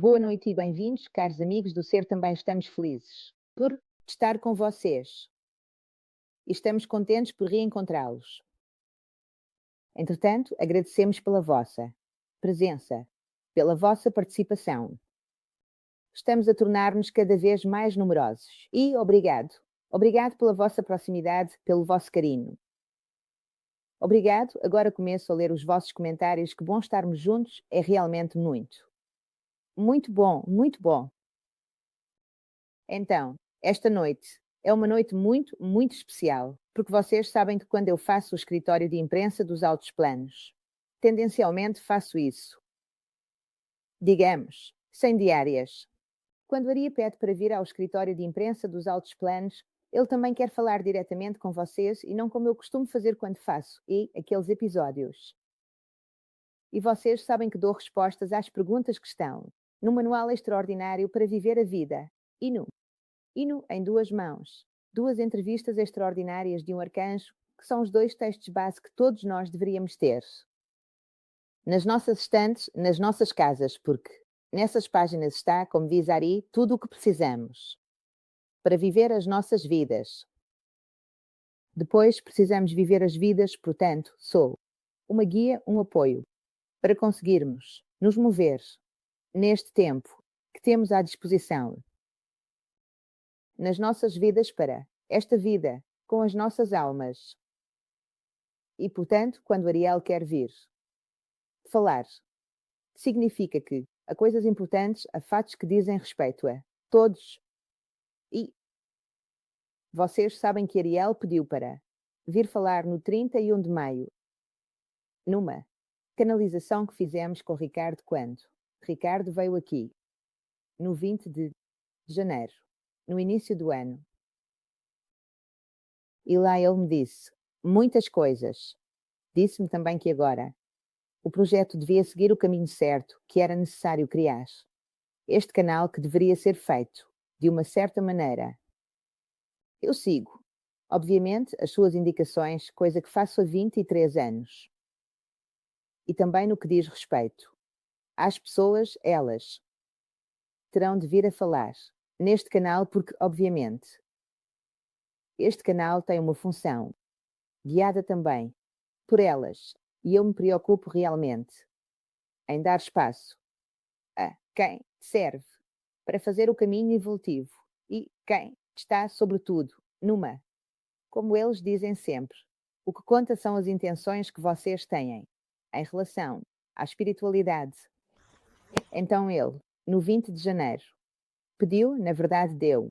Boa noite e bem-vindos, caros amigos do Ser Também Estamos Felizes, por estar com vocês e estamos contentes por reencontrá-los. Entretanto, agradecemos pela vossa presença, pela vossa participação. Estamos a tornar-nos cada vez mais numerosos e obrigado. Obrigado pela vossa proximidade, pelo vosso carinho. Obrigado, agora começo a ler os vossos comentários, que bom estarmos juntos, é realmente muito. Muito bom, muito bom. Então, esta noite é uma noite muito, muito especial, porque vocês sabem que quando eu faço o escritório de imprensa dos altos planos, tendencialmente faço isso, digamos, sem diárias. Quando Aria pede para vir ao escritório de imprensa dos altos planos, ele também quer falar diretamente com vocês e não como eu costumo fazer quando faço, aqueles episódios. E vocês sabem que dou respostas às perguntas que estão no Manual Extraordinário para Viver a Vida e no Hino em duas mãos. Duas entrevistas extraordinárias de um arcanjo, que são os dois textos base que todos nós deveríamos ter. Nas nossas estantes, nas nossas casas, porque nessas páginas está, como diz Ari, tudo o que precisamos para viver as nossas vidas. Depois precisamos viver as vidas, portanto, sou uma guia, um apoio, para conseguirmos nos mover neste tempo que temos à disposição. Nas nossas vidas para esta vida, com as nossas almas. E, portanto, quando Ariel quer vir falar, significa que há coisas importantes, há fatos que dizem respeito a todos. E vocês sabem que Ariel pediu para vir falar no 31 de maio, numa canalização que fizemos com Ricardo quando Ricardo veio aqui, no 20 de janeiro, no início do ano. E lá ele me disse muitas coisas. Disse-me também que agora o projeto devia seguir o caminho certo, que era necessário criar. Este canal que deveria ser feito de uma certa maneira. Eu sigo, obviamente, as suas indicações, coisa que faço há 23 anos. E também no que diz respeito às pessoas, elas terão de vir a falar neste canal porque, obviamente, este canal tem uma função, guiada também por elas, e eu me preocupo realmente em dar espaço a quem serve para fazer o caminho evolutivo e quem está, sobretudo, numa, como eles dizem sempre, o que conta são as intenções que vocês têm em relação à espiritualidade. Então ele, no 20 de janeiro, pediu, na verdade deu,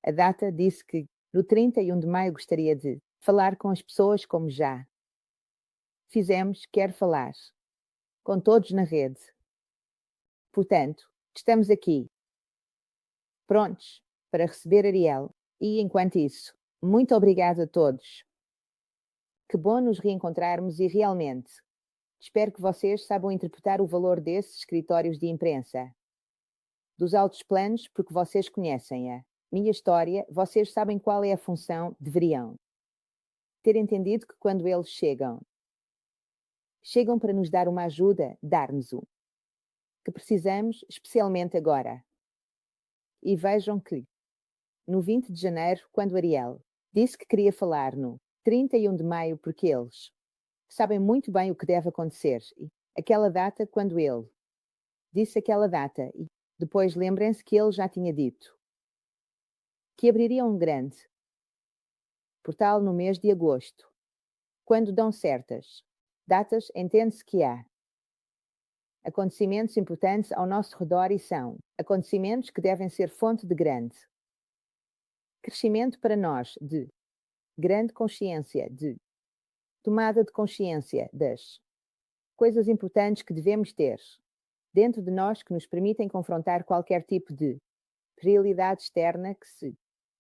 a data disse que no 31 de maio gostaria de falar com as pessoas como já fizemos, quer falar com todos na rede. Portanto, estamos aqui, prontos para receber Ariel. E, enquanto isso, muito obrigado a todos. Que bom nos reencontrarmos e realmente espero que vocês saibam interpretar o valor desses escritórios de imprensa. Dos altos planos, porque vocês conhecem a minha história, vocês sabem qual é a função, deveriam ter entendido que quando eles chegam para nos dar uma ajuda, dar-nos o que precisamos, especialmente agora. E vejam que, no 20 de janeiro, quando Ariel disse que queria falar no 31 de maio, porque eles sabem muito bem o que deve acontecer, e aquela data, quando ele disse aquela data, e depois lembrem-se que ele já tinha dito que abriria um grande portal no mês de agosto. Quando dão certas datas, entende-se que há acontecimentos importantes ao nosso redor e são acontecimentos que devem ser fonte de grande crescimento para nós, de grande consciência, de tomada de consciência das coisas importantes que devemos ter dentro de nós que nos permitem confrontar qualquer tipo de realidade externa que se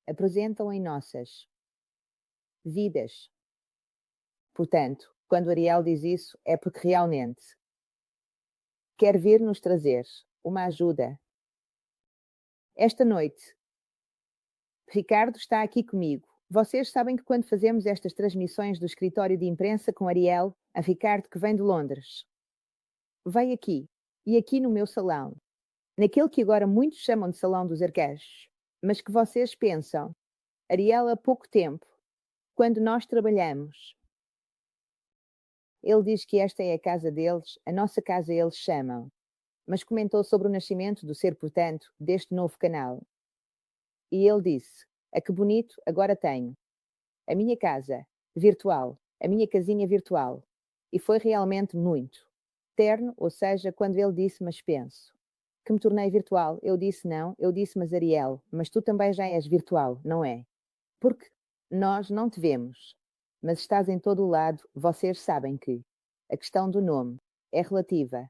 apresentam em nossas vidas. Portanto, quando Ariel diz isso, é porque realmente quer vir nos trazer uma ajuda. Esta noite, Ricardo está aqui comigo. Vocês sabem que quando fazemos estas transmissões do escritório de imprensa com Ariel, a Ricardo que vem de Londres, veio aqui, e aqui no meu salão, naquele que agora muitos chamam de Salão dos Arcanjos, mas que vocês pensam, Ariel, há pouco tempo, quando nós trabalhamos. Ele diz que esta é a casa deles, a nossa casa eles chamam, mas comentou sobre o nascimento do ser, portanto, deste novo canal. E ele disse: "A que bonito, agora tenho a minha casa virtual, a minha casinha virtual." E foi realmente muito terno, ou seja, quando ele disse: "Mas penso que me tornei virtual." Eu disse: "Não." Eu disse: "Mas Ariel, mas tu também já és virtual, não é? Porque nós não te vemos, mas estás em todo o lado. Vocês sabem que a questão do nome é relativa."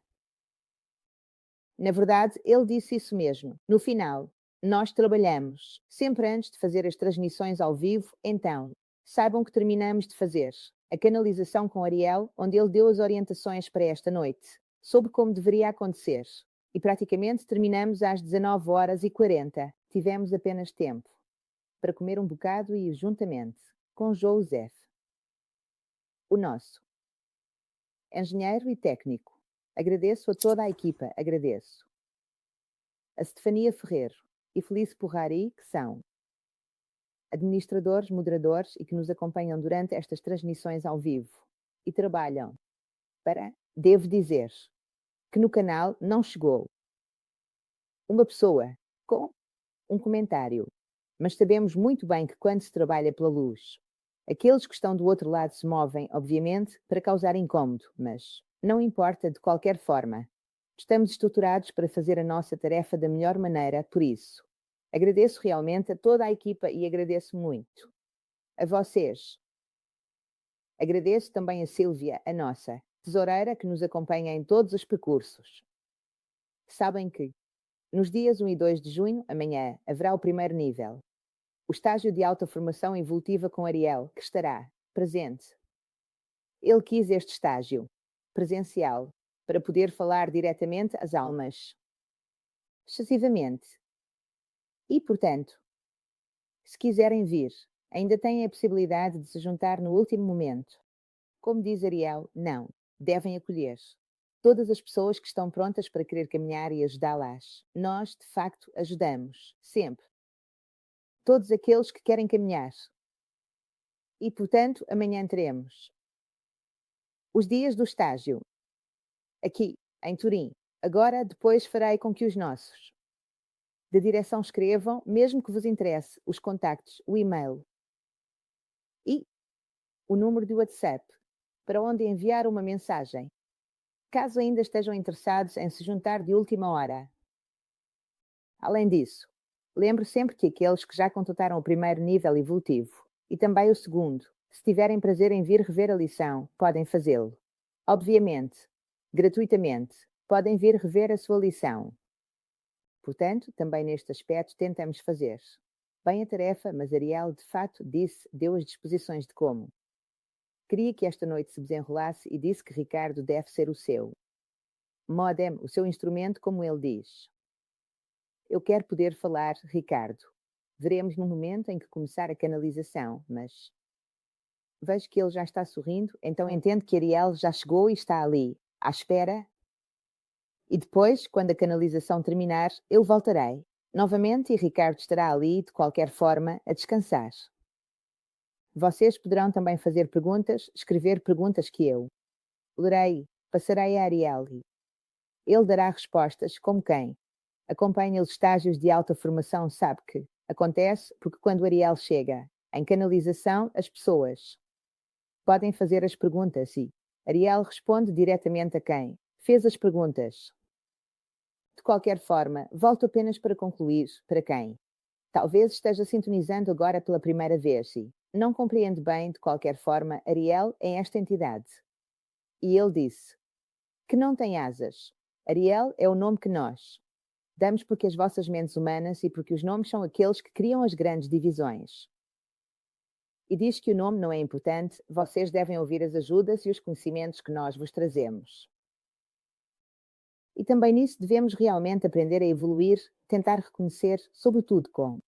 Na verdade, ele disse isso mesmo. No final, nós trabalhamos sempre antes de fazer as transmissões ao vivo, então saibam que terminamos de fazer a canalização com Ariel, onde ele deu as orientações para esta noite, sobre como deveria acontecer. E praticamente terminamos às 19h40. Tivemos apenas tempo para comer um bocado e ir juntamente com Joseph, o nosso engenheiro e técnico. Agradeço a toda a equipa, agradeço a Stefania Ferreiro e Felice Porrari, que são administradores, moderadores e que nos acompanham durante estas transmissões ao vivo e trabalham para, devo dizer, que no canal não chegou uma pessoa com um comentário, mas sabemos muito bem que quando se trabalha pela luz, aqueles que estão do outro lado se movem, obviamente, para causar incômodo, mas não importa de qualquer forma. Estamos estruturados para fazer a nossa tarefa da melhor maneira, por isso. Agradeço realmente a toda a equipa e agradeço muito a vocês. Agradeço também a Sílvia, a nossa tesoureira, que nos acompanha em todos os percursos. Sabem que, nos dias 1 e 2 de junho, amanhã, haverá o primeiro nível, o estágio de alta formação evolutiva com Ariel, que estará presente. Ele quis este estágio presencial para poder falar diretamente às almas, excessivamente. E, portanto, se quiserem vir, ainda têm a possibilidade de se juntar no último momento. Como diz Ariel, não, devem acolher todas as pessoas que estão prontas para querer caminhar e ajudá-las. Nós, de facto, ajudamos, sempre. Todos aqueles que querem caminhar. E, portanto, amanhã teremos os dias do estágio, aqui, em Turim. Agora, depois farei com que os nossos da direção escrevam, mesmo que vos interesse, os contactos, o e-mail e o número de WhatsApp, para onde enviar uma mensagem, caso ainda estejam interessados em se juntar de última hora. Além disso, lembre sempre que aqueles que já completaram o primeiro nível evolutivo e também o segundo, se tiverem prazer em vir rever a lição, podem fazê-lo. Obviamente, gratuitamente, podem vir rever a sua lição. Portanto, também neste aspecto tentamos fazer bem a tarefa, mas Ariel de fato deu as disposições de como. Queria que esta noite se desenrolasse e disse que Ricardo deve ser o seu modem, o seu instrumento, como ele diz. Eu quero poder falar, Ricardo. Veremos no momento em que começar a canalização, mas vejo que ele já está sorrindo, então entendo que Ariel já chegou e está ali, à espera. E depois, quando a canalização terminar, eu voltarei novamente e Ricardo estará ali, de qualquer forma, a descansar. Vocês poderão também fazer perguntas, escrever perguntas que eu lerei, passarei a Ariel. Ele dará respostas como quem acompanha os estágios de alta formação sabe que acontece porque quando Ariel chega em canalização, as pessoas podem fazer as perguntas e Ariel responde diretamente a quem fez as perguntas. De qualquer forma, volto apenas para concluir, para quem talvez esteja sintonizando agora pela primeira vez e não compreende bem, de qualquer forma, Ariel é esta entidade. E ele disse que não tem asas. Ariel é o nome que nós damos porque as vossas mentes humanas e porque os nomes são aqueles que criam as grandes divisões. E diz que o nome não é importante, vocês devem ouvir as ajudas e os conhecimentos que nós vos trazemos. E também nisso devemos realmente aprender a evoluir, tentar reconhecer, sobretudo com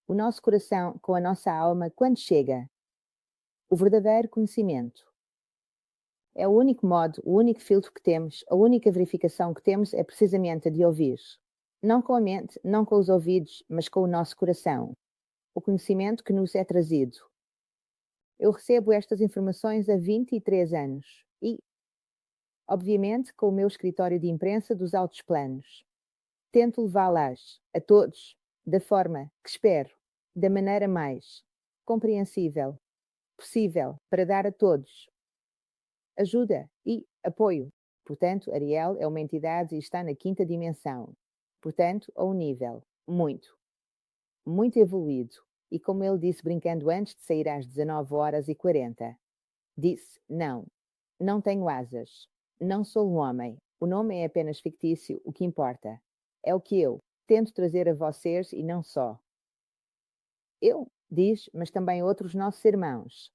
o nosso coração, com a nossa alma, quando chega o verdadeiro conhecimento. É o único modo, o único filtro que temos, a única verificação que temos é precisamente a de ouvir Não com a mente, não com os ouvidos, mas com o nosso coração. O conhecimento que nos é trazido. Eu recebo estas informações há 23 anos e, obviamente, com o meu escritório de imprensa dos altos planos. Tento levá-las a todos da forma que espero, da maneira mais compreensível possível para dar a todos ajuda e apoio. Portanto, Ariel é uma entidade e está na quinta dimensão. Portanto, a um nível muito evoluído. E como ele disse brincando antes de sair às 19h40, disse: Não, não tenho asas. Não sou um homem. O nome é apenas fictício. O que importa é o que eu tento trazer a vocês e não só. Eu, diz, mas também outros nossos irmãos,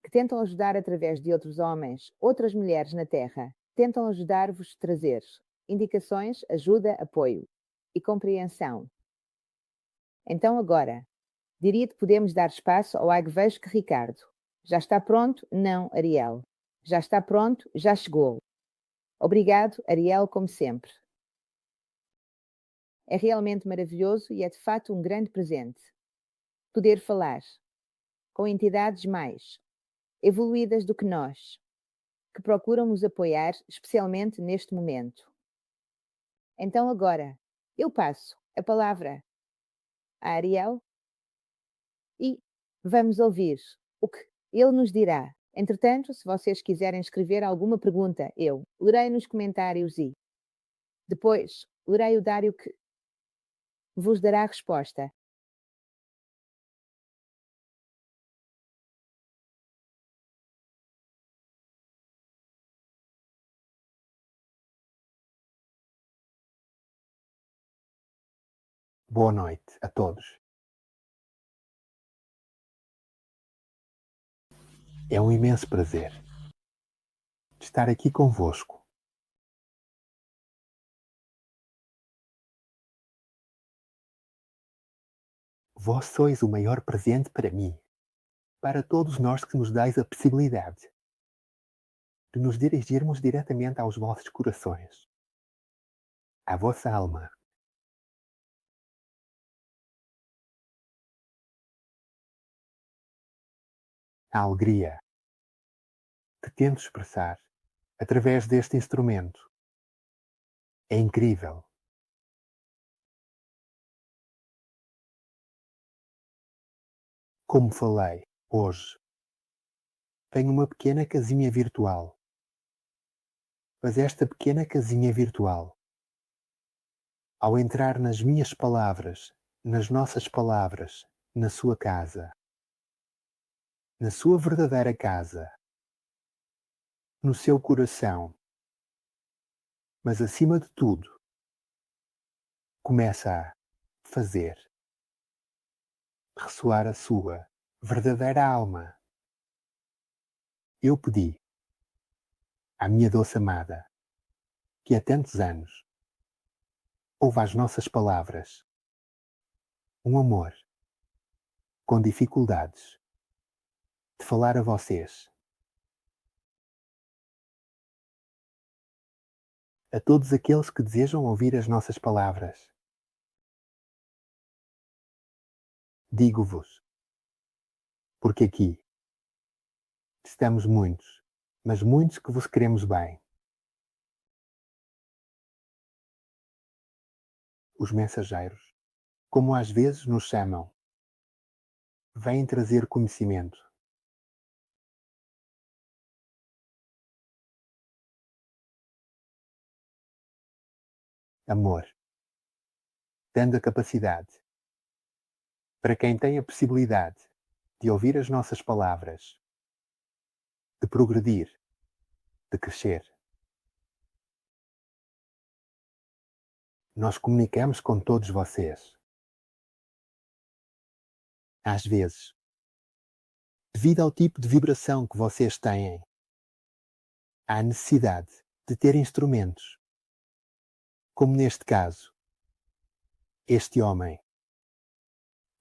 que tentam ajudar através de outros homens, outras mulheres na Terra, tentam ajudar-vos a trazer indicações, ajuda, apoio e compreensão. Então agora, diria que podemos dar espaço ao Agvejo que Ricardo. Já está pronto? Não, Ariel. Já está pronto? Já chegou. Obrigado, Ariel, como sempre. É realmente maravilhoso e é de fato um grande presente. Poder falar com entidades mais evoluídas do que nós, que procuram nos apoiar, especialmente neste momento. Então agora, eu passo a palavra a Ariel e vamos ouvir o que ele nos dirá. Entretanto, se vocês quiserem escrever alguma pergunta, eu lerei nos comentários e depois lerei o Dário que vos dará a resposta. Boa noite a todos. É um imenso prazer estar aqui convosco. Vós sois o maior presente para mim, para todos nós que nos dais a possibilidade de nos dirigirmos diretamente aos vossos corações, à vossa alma. A alegria que tento expressar através deste instrumento é incrível. Como falei, hoje tenho uma pequena casinha virtual. Mas esta pequena casinha virtual, ao entrar nas minhas palavras, nas nossas palavras, na sua casa, na sua verdadeira casa, no seu coração, mas acima de tudo, começa a fazer ressoar a sua verdadeira alma. Eu pedi à minha doce amada, que há tantos anos ouve as nossas palavras, um amor com dificuldades de falar a vocês, a todos aqueles que desejam ouvir as nossas palavras. Digo-vos, porque aqui estamos muitos, mas muitos que vos queremos bem. Os mensageiros, como às vezes nos chamam, vêm trazer conhecimento, amor, dando a capacidade para quem tem a possibilidade de ouvir as nossas palavras, de progredir, de crescer. Nós comunicamos com todos vocês. Às vezes, devido ao tipo de vibração que vocês têm, há necessidade de ter instrumentos, como neste caso, este homem,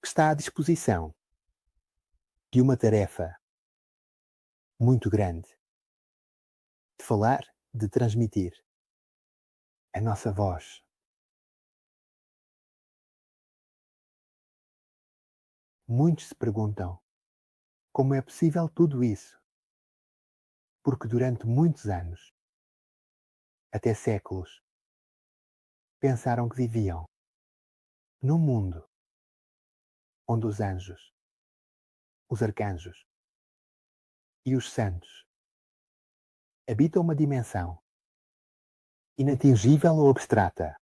que está à disposição de uma tarefa muito grande, de falar, de transmitir a nossa voz, Muitos se perguntam como é possível tudo isso, porque durante muitos anos, até séculos, pensaram que viviam num mundo onde os anjos, os arcanjos e os santos habitam uma dimensão inatingível ou abstrata,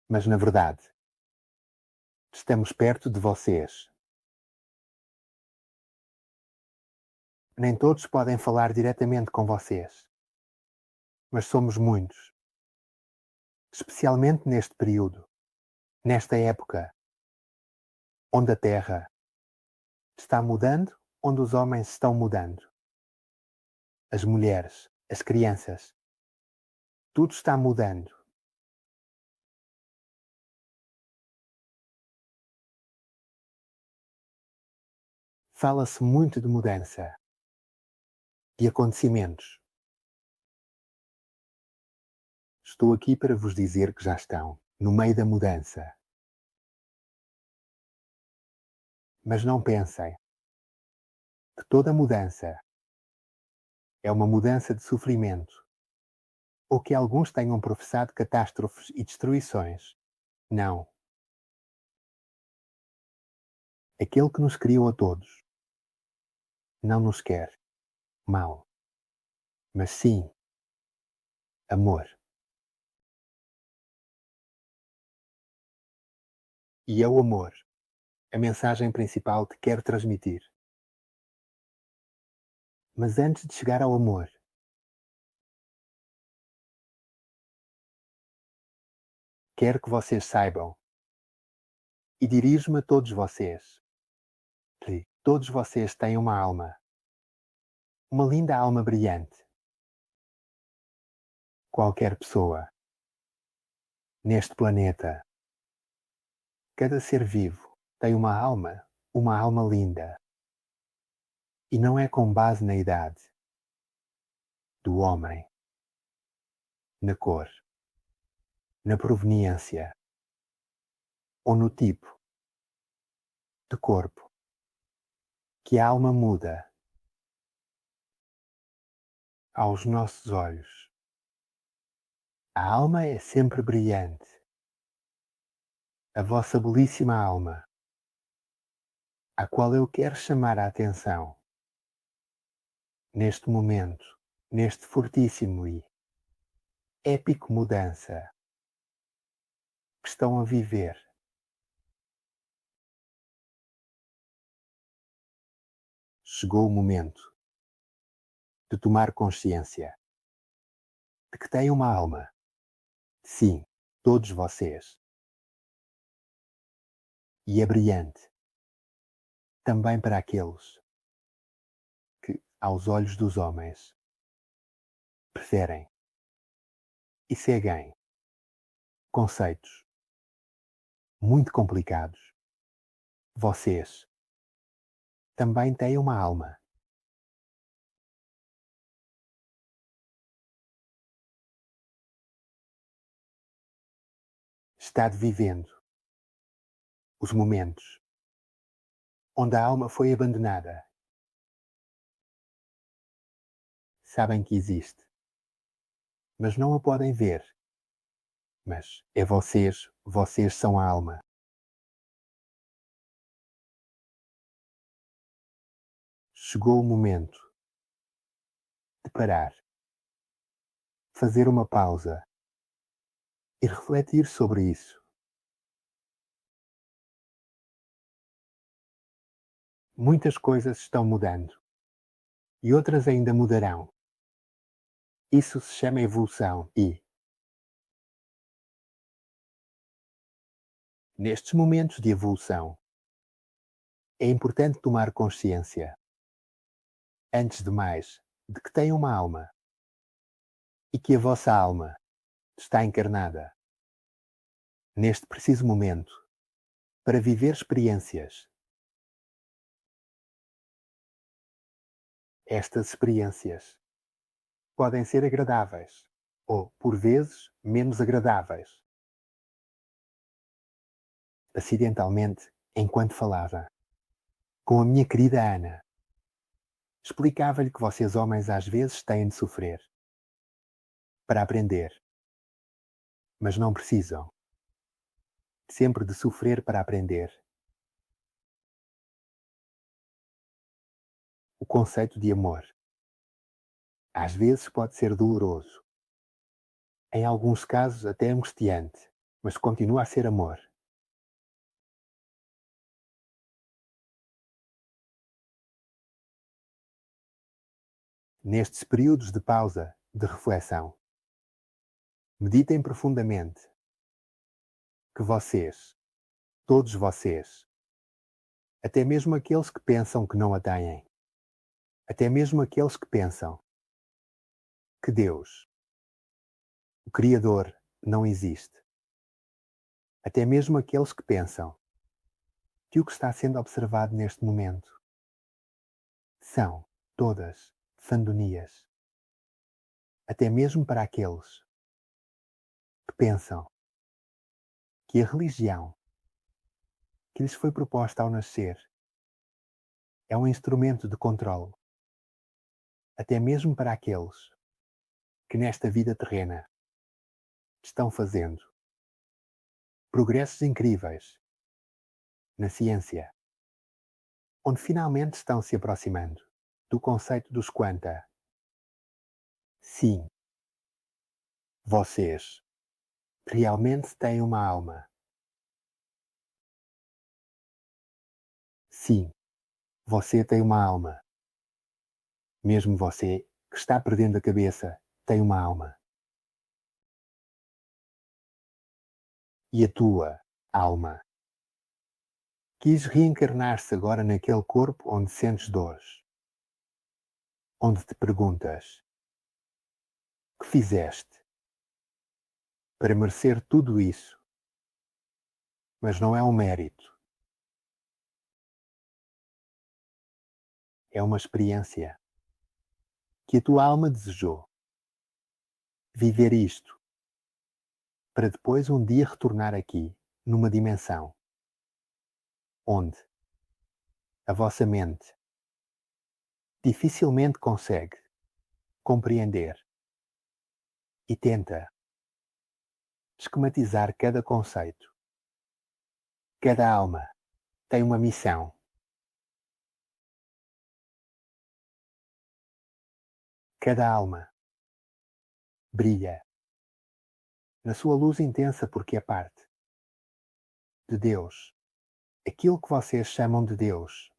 mas na verdade estamos perto de vocês. Nem todos podem falar diretamente com vocês, mas somos muitos, especialmente neste período, nesta época, onde a Terra está mudando, onde os homens estão mudando. As mulheres, as crianças, tudo está mudando. Fala-se muito de mudança, de acontecimentos. Estou aqui para vos dizer que já estão no meio da mudança. Mas não pensem que toda mudança é uma mudança de sofrimento, ou que alguns tenham professado catástrofes e destruições. Não. Aquele que nos criou a todos não nos quer mal, mas sim amor. E é o amor a mensagem principal que quero transmitir. Mas antes de chegar ao amor, quero que vocês saibam, e dirijo-me a todos vocês, que todos vocês têm uma linda alma brilhante. Qualquer pessoa, neste planeta, cada ser vivo tem uma alma linda. E não é com base na idade do homem, na cor, na proveniência ou no tipo de corpo que a alma muda. Aos nossos olhos, a alma é sempre brilhante. A vossa belíssima alma, à qual eu quero chamar a atenção, neste momento, neste fortíssimo e épico mudança que estão a viver. Chegou o momento de tomar consciência de que têm uma alma. Sim, todos vocês. E é brilhante também para aqueles que, aos olhos dos homens, preferem e seguem conceitos muito complicados. Vocês também têm uma alma. Está vivendo os momentos onde a alma foi abandonada. Sabem que existe, mas não a podem ver. Mas é vocês, vocês são a alma. Chegou o momento de parar, fazer uma pausa e refletir sobre isso. Muitas coisas estão mudando e outras ainda mudarão. Isso se chama evolução e, nestes momentos de evolução, é importante tomar consciência, antes de mais, de que têm uma alma e que a vossa alma está encarnada, neste preciso momento, para viver experiências. Estas experiências podem ser agradáveis ou, por vezes, menos agradáveis. Acidentalmente, Enquanto falava com a minha querida Ana, explicava-lhe que vocês homens às vezes têm de sofrer para aprender, mas não precisam sempre de sofrer para aprender. O conceito de amor às vezes pode ser doloroso, em alguns casos até angustiante, mas continua a ser amor. Nestes períodos de pausa, de reflexão, meditem profundamente que vocês, todos vocês, até mesmo aqueles que pensam que não a têm, até mesmo aqueles que pensam que Deus, o Criador, não existe, até mesmo aqueles que pensam que o que está sendo observado neste momento são todas fandonias, até mesmo para aqueles que pensam que a religião que lhes foi proposta ao nascer é um instrumento de controle, até mesmo para aqueles que nesta vida terrena estão fazendo progressos incríveis na ciência, onde finalmente estão se aproximando do conceito dos quanta. Sim, vocês realmente têm uma alma. Sim, você tem uma alma. Mesmo você, que está perdendo a cabeça, tem uma alma. E a tua alma quis reencarnar-se agora naquele corpo onde sentes dores, onde te perguntas: o que fizeste para merecer tudo isso? Mas não é um mérito, é uma experiência que a tua alma desejou. Viver isto, para depois um dia retornar aqui, numa dimensão onde a vossa mente dificilmente consegue compreender e tenta esquematizar cada conceito. Cada alma tem uma missão. Cada alma brilha na sua luz intensa porque é parte de Deus, aquilo que vocês chamam de Deus.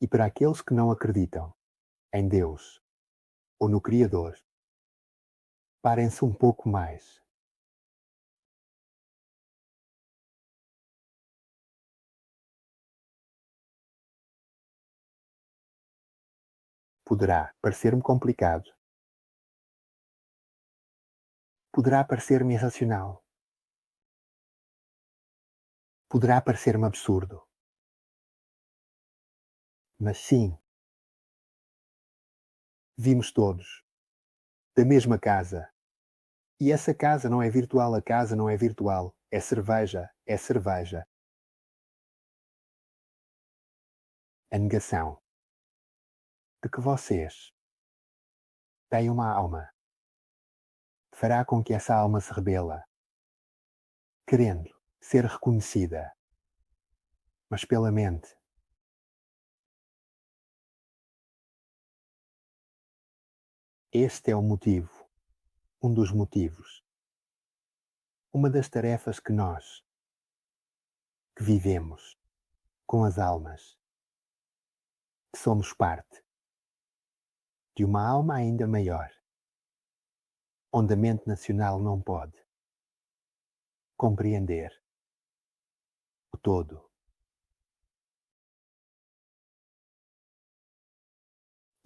E para aqueles que não acreditam em Deus ou no Criador, parem-se um pouco mais. Poderá parecer-me complicado. Poderá parecer-me irracional. Poderá parecer-me absurdo. Mas sim, vimos todos da mesma casa. E essa casa não é virtual, a casa não é virtual. É cerveja, é cerveja. A negação de que vocês têm uma alma fará com que essa alma se rebela, querendo ser reconhecida, mas pela mente. Este é o motivo, um dos motivos, uma das tarefas que nós, que vivemos com as almas, que somos parte de uma alma ainda maior, onde a mente nacional não pode compreender o todo.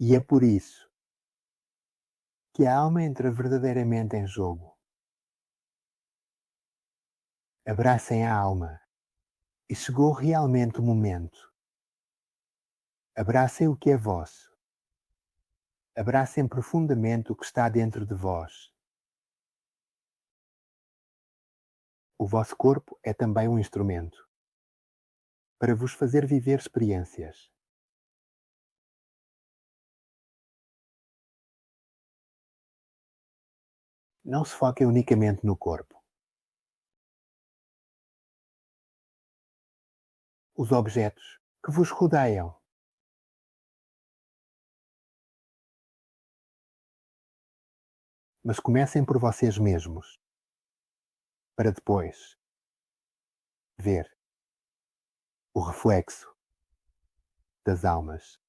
E é por isso que a alma entra verdadeiramente em jogo. Abracem a alma e chegou realmente o momento. Abracem o que é vosso. Abracem profundamente o que está dentro de vós. O vosso corpo é também um instrumento para vos fazer viver experiências. Não se foquem unicamente no corpo. Os objetos que vos rodeiam. Mas comecem por vocês mesmos, para depois ver o reflexo das almas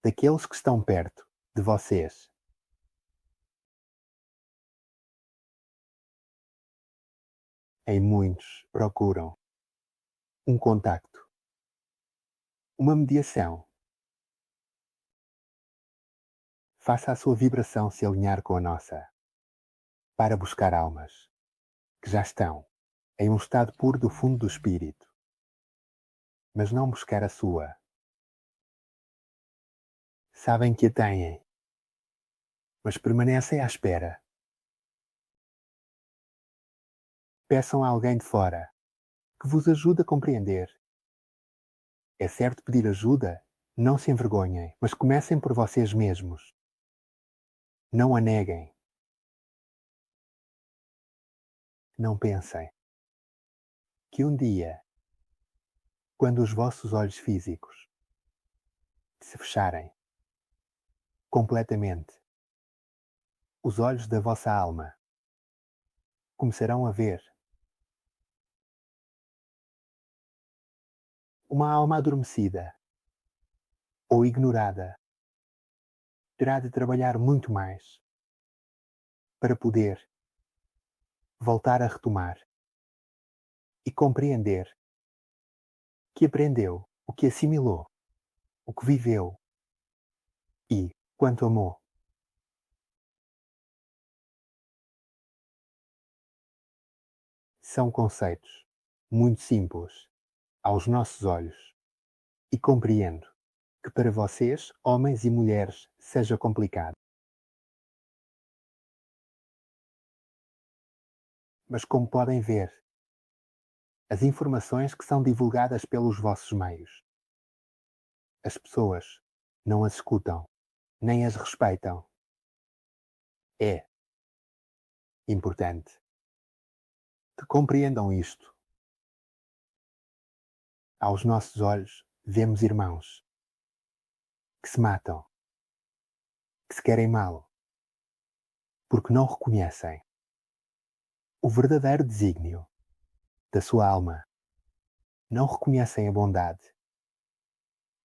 daqueles que estão perto de vocês. Em muitos procuram um contacto, uma mediação. Faça a sua vibração se alinhar com a nossa, para buscar almas que já estão em um estado puro do fundo do espírito, mas não buscar a sua. Sabem que a têm, mas permanecem à espera. Peçam a alguém de fora que vos ajude a compreender. É certo pedir ajuda? Não se envergonhem, mas comecem por vocês mesmos. Não a neguem. Não pensem que um dia, quando os vossos olhos físicos se fecharem completamente, os olhos da vossa alma começarão a ver. Uma alma adormecida ou ignorada terá de trabalhar muito mais para poder voltar a retomar e compreender que aprendeu, o que assimilou, o que viveu e quanto amou. São conceitos muito simples aos nossos olhos e compreendo que para vocês, homens e mulheres, seja complicado. Mas como podem ver, as informações que são divulgadas pelos vossos meios, as pessoas não as escutam, nem as respeitam. É importante que compreendam isto. Aos nossos olhos, vemos irmãos que se matam, que se querem mal, porque não reconhecem o verdadeiro desígnio da sua alma, não reconhecem a bondade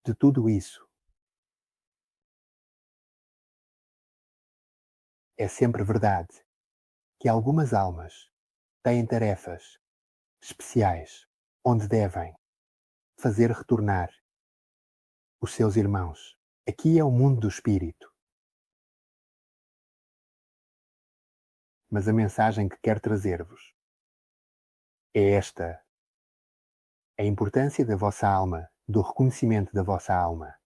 de tudo isso. É sempre verdade que algumas almas têm tarefas especiais onde devem fazer retornar os seus irmãos. Aqui é o mundo do espírito. Mas a mensagem que quero trazer-vos é esta: a importância da vossa alma, do reconhecimento da vossa alma.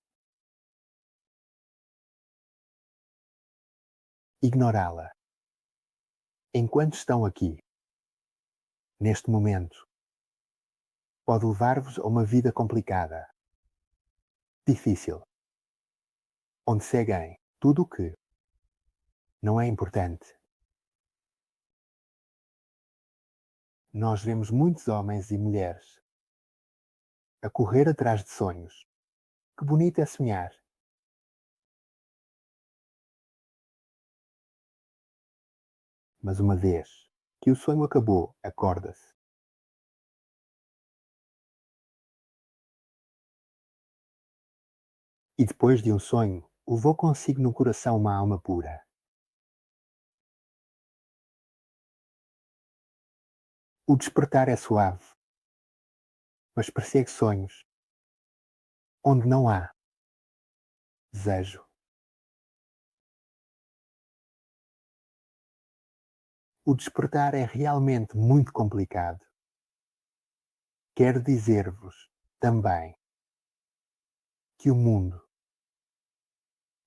Ignorá-la enquanto estão aqui, neste momento, pode levar-vos a uma vida complicada, difícil, onde seguem tudo o que não é importante. Nós vemos muitos homens e mulheres a correr atrás de sonhos. Que bonito é sonhar. Mas uma vez que o sonho acabou, acorda-se. E depois de um sonho, levou consigo no coração uma alma pura. O despertar é suave, mas persegue sonhos onde não há desejo. O despertar é realmente muito complicado. Quero dizer-vos também que o mundo,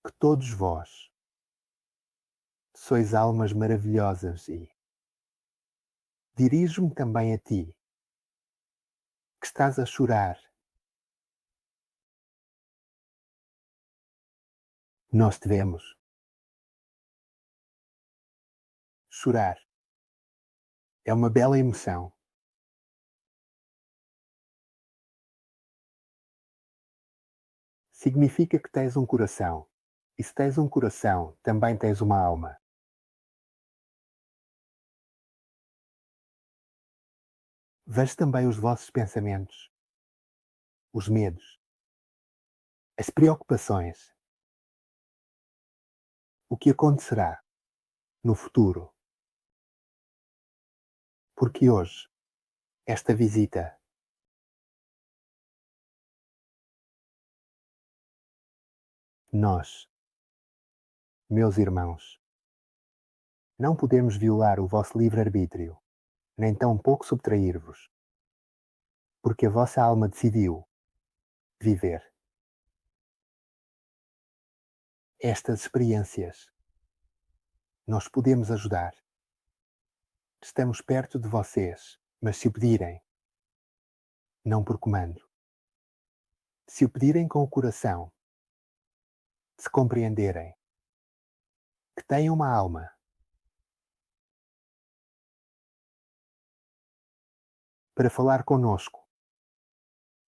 que todos vós sois almas maravilhosas e Dirijo-me também a ti, que estás a chorar. Nós devemos chorar. É uma bela emoção. Significa que tens um coração. E se tens um coração, também tens uma alma. Vejo também os vossos pensamentos, os medos, as preocupações. O que acontecerá no futuro. Porque hoje, esta visita, nós, meus irmãos, não podemos violar o vosso livre-arbítrio, nem tampouco subtrair-vos, porque a vossa alma decidiu viver estas experiências. Nós podemos ajudar. Estamos perto de vocês, mas se o pedirem, não por comando. Se o pedirem com o coração, se compreenderem que têm uma alma, para falar conosco,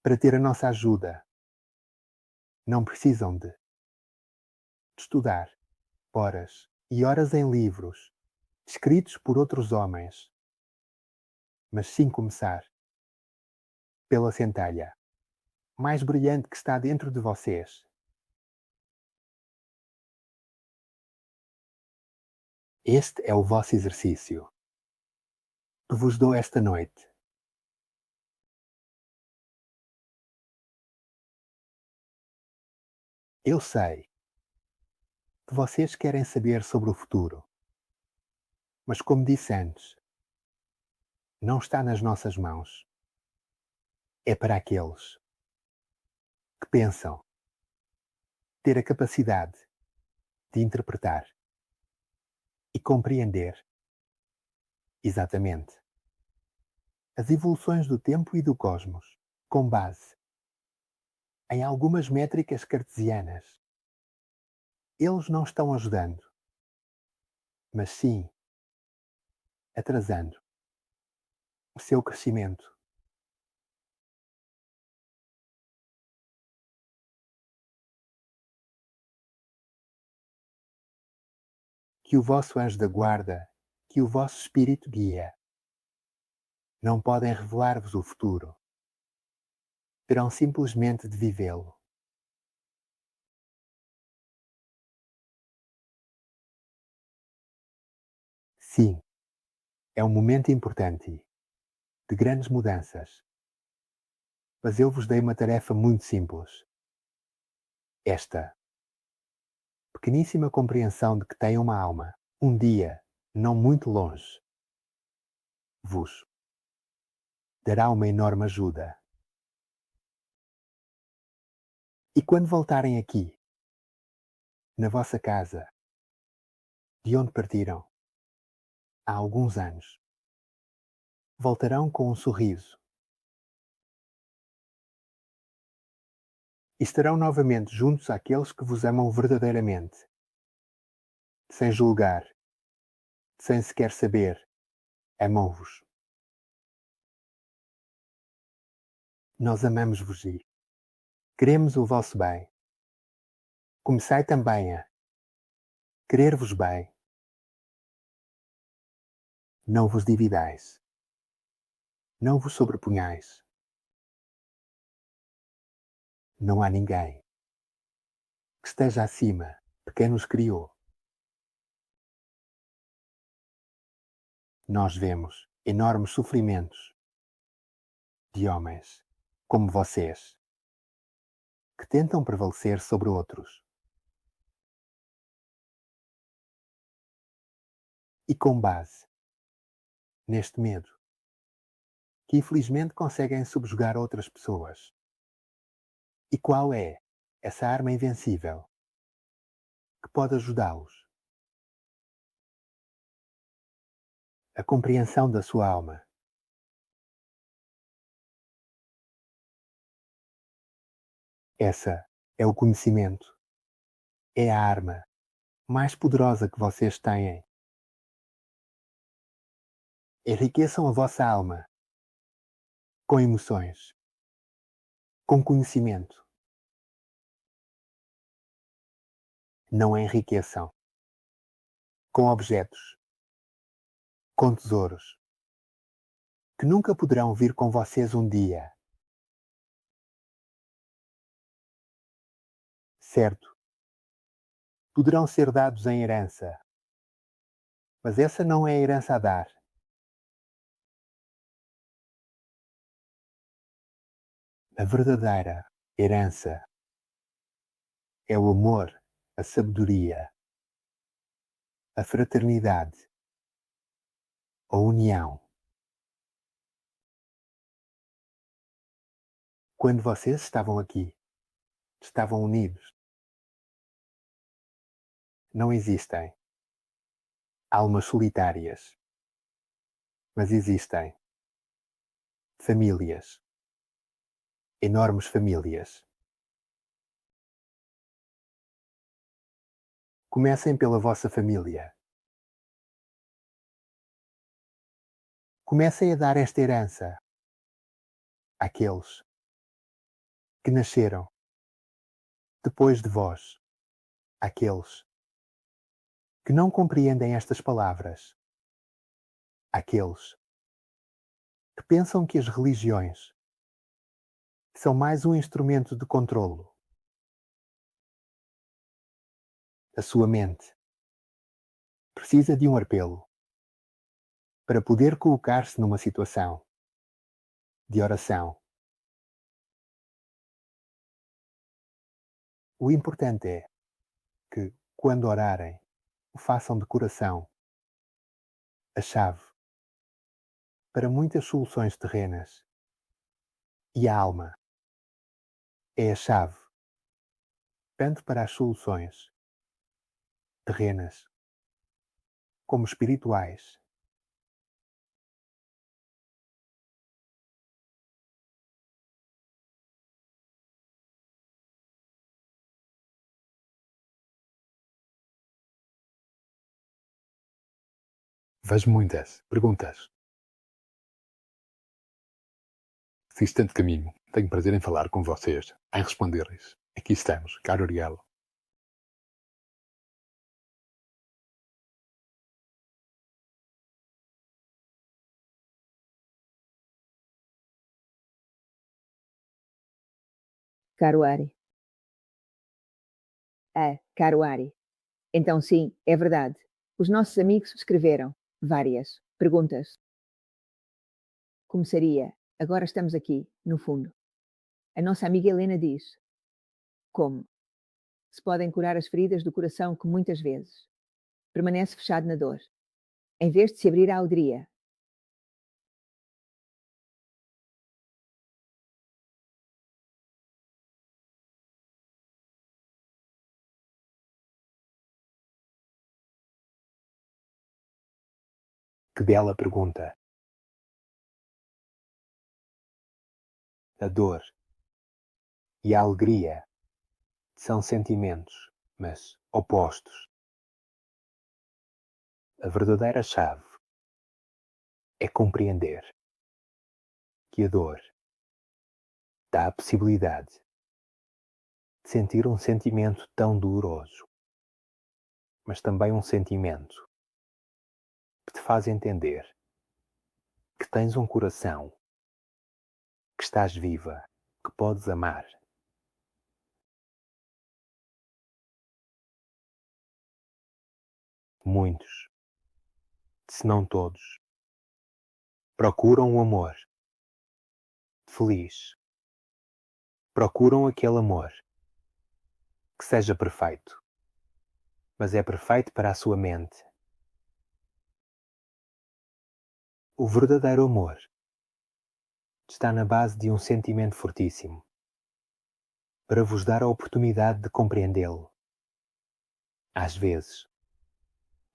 para ter a nossa ajuda, não precisam de estudar horas e horas em livros, escritos por outros homens, mas sim começar pela centelha mais brilhante que está dentro de vocês. Este é o vosso exercício que vos dou esta noite. Eu sei que vocês querem saber sobre o futuro, mas como disse antes, não está nas nossas mãos. É para aqueles que pensam ter a capacidade de interpretar e compreender exatamente as evoluções do tempo e do cosmos, com base em algumas métricas cartesianas. Eles não estão ajudando, mas sim atrasando o seu crescimento. Que o vosso anjo da guarda, que o vosso espírito guia, não podem revelar-vos o futuro. Terão simplesmente de vivê-lo. Sim, é um momento importante, de grandes mudanças. Mas eu vos dei uma tarefa muito simples. Esta pequeníssima compreensão de que têm uma alma, um dia, não muito longe, vos dará uma enorme ajuda. E quando voltarem aqui, na vossa casa, de onde partiram, há alguns anos, voltarão com um sorriso. E estarão novamente juntos àqueles que vos amam verdadeiramente, sem julgar, sem sequer saber, amam-vos. Nós amamos-vos e queremos o vosso bem. Comecei também a querer-vos bem. Não vos dividais. Não vos sobreponhais. Não há ninguém que esteja acima de quem nos criou. Nós vemos enormes sofrimentos de homens como vocês, que tentam prevalecer sobre outros. E com base neste medo, que infelizmente conseguem subjugar outras pessoas. E qual é essa arma invencível que pode ajudá-los? a compreensão da sua alma. Essa é o conhecimento. É a arma mais poderosa que vocês têm. Enriqueçam a vossa alma com emoções, com conhecimento. Não a enriqueçam com objetos, com tesouros, que nunca poderão vir com vocês um dia. Certo, poderão ser dados em herança, mas essa não é a herança a dar. A verdadeira herança é o amor, a sabedoria, a fraternidade, a união. Quando vocês estavam aqui, estavam unidos. Não existem almas solitárias, mas existem famílias, enormes famílias. Comecem pela vossa família. Comecem a dar esta herança àqueles que nasceram depois de vós, àqueles que não compreendem estas palavras, àqueles que pensam que as religiões são mais um instrumento de controlo. A sua mente precisa de um apelo para poder colocar-se numa situação de oração. O importante é que, quando orarem, o façam de coração. A chave para muitas soluções terrenas. E a alma é a chave tanto para as soluções terrenas como espirituais. Vejo muitas perguntas. Fiz tanto caminho. Tenho prazer em falar com vocês, em responder-lhes. Aqui estamos, caro Ariel. Caro Ari. Caro Ari. Então sim, é verdade. Os nossos amigos escreveram várias perguntas. Começaria, agora estamos aqui, no fundo. A nossa amiga Helena diz: como se podem curar as feridas do coração que muitas vezes permanece fechado na dor, em vez de se abrir à alegria? Que bela pergunta. A dor e a alegria são sentimentos, mas opostos. A verdadeira chave é compreender que a dor dá a possibilidade de sentir um sentimento tão doloroso, mas também um sentimento que te faz entender que tens um coração, que estás viva, que podes amar. Muitos, se não todos, procuram o amor feliz. Procuram aquele amor que seja perfeito, mas é perfeito para a sua mente. O verdadeiro amor está na base de um sentimento fortíssimo, para vos dar a oportunidade de compreendê-lo. Às vezes,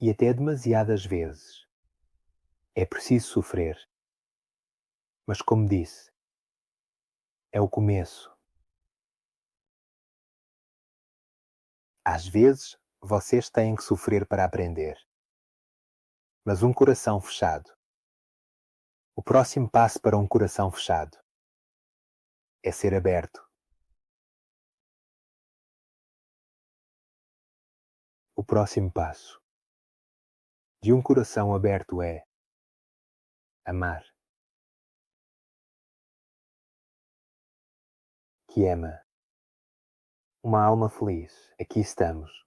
e até demasiadas vezes, É preciso sofrer. Mas como disse, é o começo. Às vezes, vocês têm que sofrer para aprender. Mas um coração fechado. O próximo passo para um coração fechado é ser aberto. O próximo passo de um coração aberto é amar. Que ama. Uma alma feliz. Aqui estamos.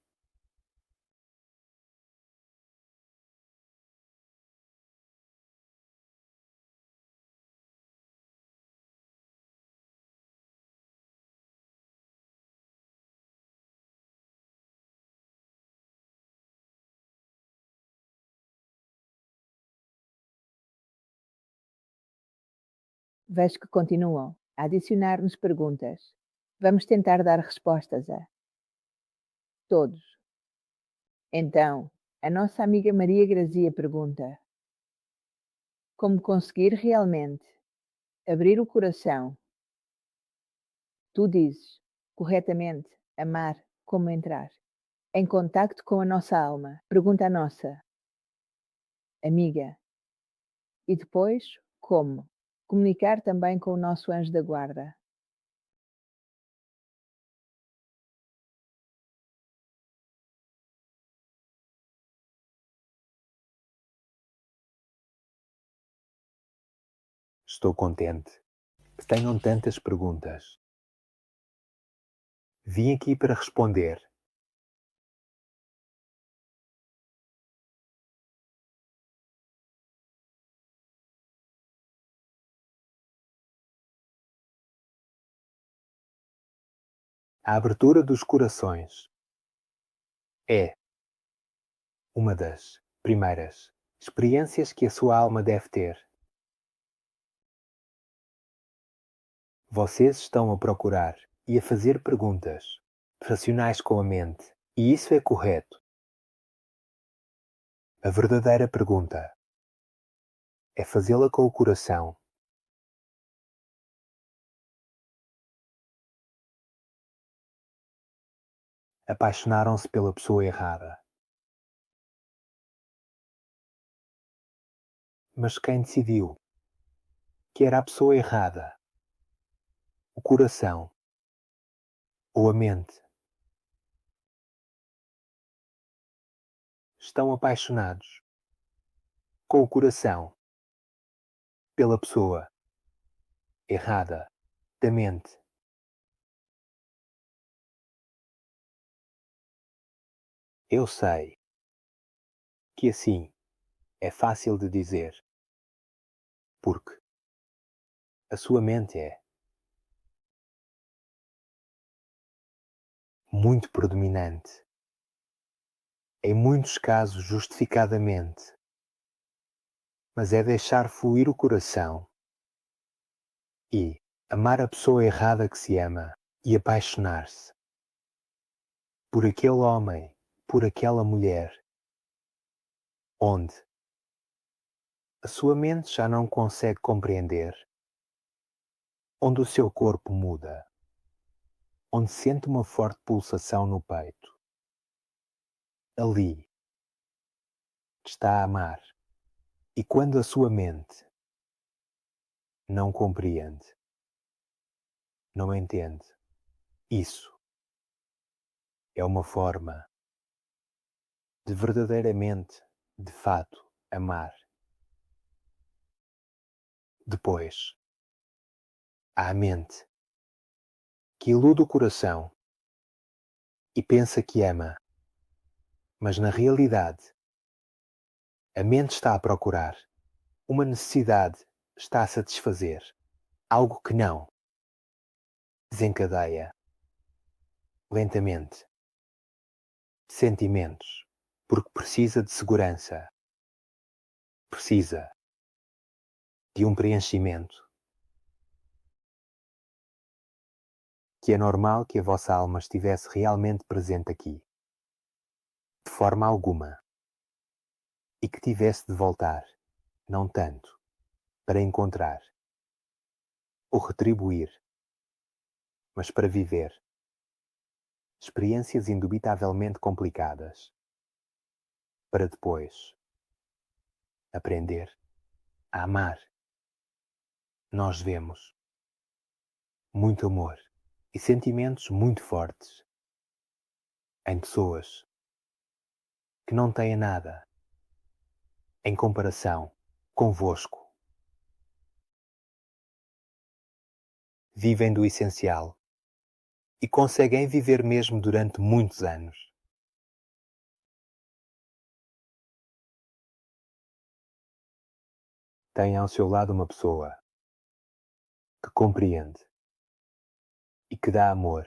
Vejo que continuam a adicionar-nos perguntas. Vamos tentar dar respostas a todos. Então, a nossa amiga Maria Grazia pergunta: como conseguir realmente abrir o coração? Tu dizes, corretamente, amar, como entrar? Em contacto com a nossa alma. Pergunta a nossa amiga. E depois, como? Comunicar também com o nosso anjo da guarda. Estou contente que tenham tantas perguntas. Vim aqui para responder. A abertura dos corações é uma das primeiras experiências que a sua alma deve ter. Vocês estão a procurar e a fazer perguntas racionais com a mente, e isso é correto. A verdadeira pergunta é fazê-la com o coração. Apaixonaram-se pela pessoa errada. Mas quem decidiu que era a pessoa errada? O coração ou a mente? Estão apaixonados com o coração pela pessoa errada da mente. Eu sei que assim é fácil de dizer, porque a sua mente é muito predominante, em muitos casos justificadamente, mas é deixar fluir o coração e amar a pessoa errada que se ama e apaixonar-se por aquele homem, por aquela mulher, onde a sua mente já não consegue compreender, onde o seu corpo muda, onde sente uma forte pulsação no peito. Ali está a amar. E quando a sua mente não compreende, não entende, isso é uma forma de verdadeiramente, de fato, amar. Depois, há a mente que ilude o coração e pensa que ama, mas na realidade, a mente está a procurar, uma necessidade está a satisfazer, algo que não desencadeia lentamente sentimentos, porque precisa de segurança, precisa de um preenchimento, que é normal que a vossa alma estivesse realmente presente aqui, de forma alguma, e que tivesse de voltar, não tanto para encontrar ou retribuir, mas para viver experiências indubitavelmente complicadas, para depois aprender a amar. Nós vemos muito amor e sentimentos muito fortes em pessoas que não têm nada em comparação convosco. Vivem do essencial e conseguem viver mesmo durante muitos anos. Têm ao seu lado uma pessoa que compreende e que dá amor,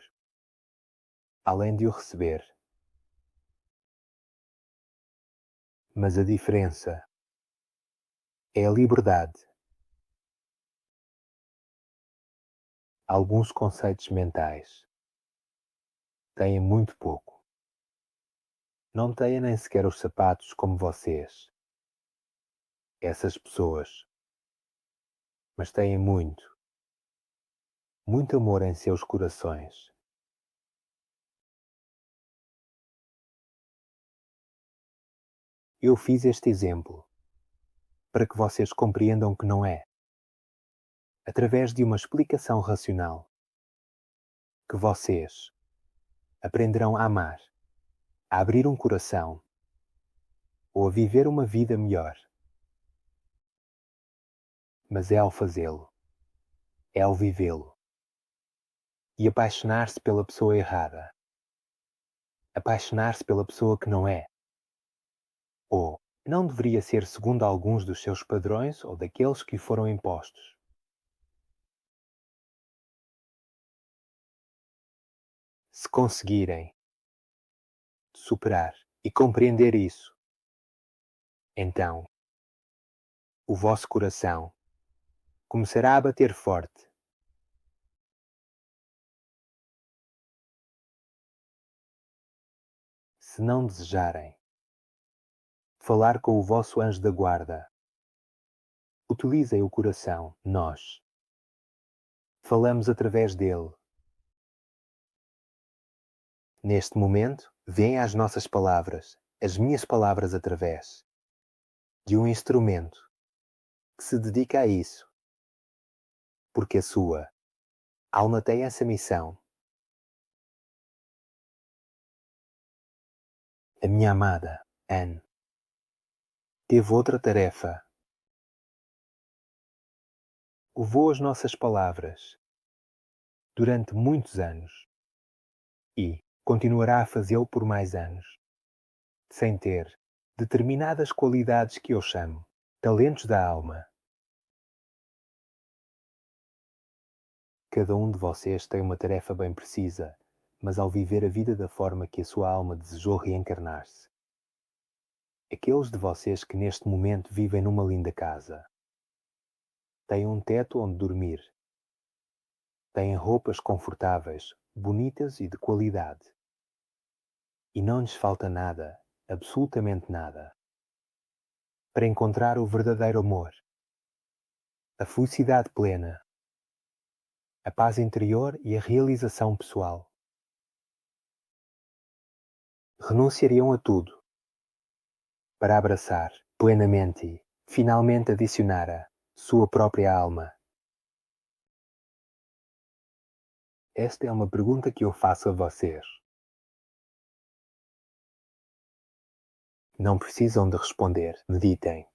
além de o receber. Mas a diferença é a liberdade. Alguns conceitos mentais têm muito pouco. Não têm nem sequer os sapatos como vocês, essas pessoas, mas têm muito amor em seus corações. Eu fiz este exemplo para que vocês compreendam que não é, através de uma explicação racional, que vocês aprenderão a amar, a abrir um coração ou a viver uma vida melhor. Mas é ao fazê-lo, é ao vivê-lo e apaixonar-se pela pessoa errada, apaixonar-se pela pessoa que não é, ou não deveria ser segundo alguns dos seus padrões ou daqueles que lhe foram impostos. Se conseguirem superar e compreender isso, então o vosso coração começará a bater forte. Se não desejarem falar com o vosso anjo da guarda, utilizem o coração. Nós falamos através dele. Neste momento, vêm as nossas palavras, as minhas palavras através de um instrumento que se dedica a isso, porque a sua alma tem essa missão. A minha amada Anne teve outra tarefa. Levou as nossas palavras durante muitos anos e continuará a fazê-lo por mais anos, sem ter determinadas qualidades que eu chamo talentos da alma. Cada um de vocês tem uma tarefa bem precisa, mas ao viver a vida da forma que a sua alma desejou reencarnar-se. Aqueles de vocês que neste momento vivem numa linda casa, têm um teto onde dormir, têm roupas confortáveis, bonitas e de qualidade, e não lhes falta nada, absolutamente nada, para encontrar o verdadeiro amor, a felicidade plena, a paz interior e a realização pessoal. Renunciariam a tudo para abraçar plenamente e, finalmente, adicionar a sua própria alma. Esta é uma pergunta que eu faço a vocês. Não precisam de responder, meditem.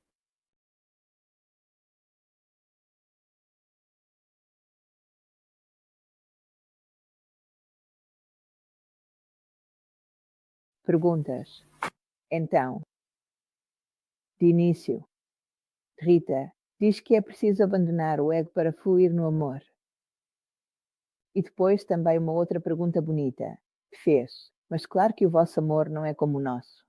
Perguntas. Então, de início, Rita diz que é preciso abandonar o ego para fluir no amor. E depois também uma outra pergunta bonita. Fez, mas claro que o vosso amor não é como o nosso.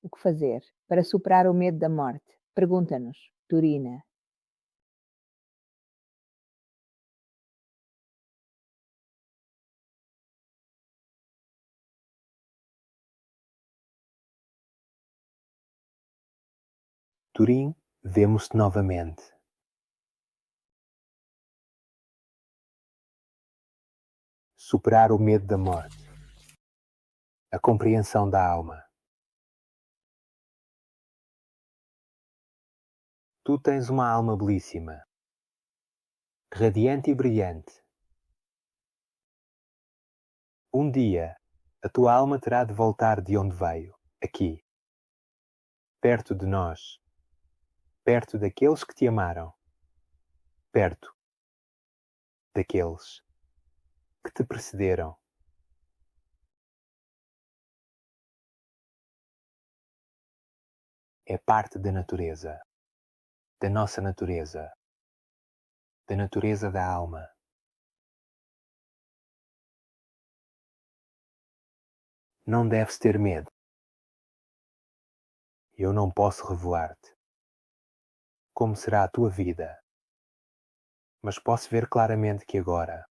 O que fazer para superar o medo da morte? Pergunta-nos, Turina. Turim, vemos-te novamente. Superar o medo da morte. A compreensão da alma. Tu tens uma alma belíssima, radiante e brilhante. Um dia, a tua alma terá de voltar de onde veio, aqui, perto de nós, perto daqueles que te amaram, perto daqueles que te precederam. É parte da natureza, da nossa natureza, da natureza da alma. Não deves ter medo. Eu não posso revelar-te como será a tua vida, mas posso ver claramente que agora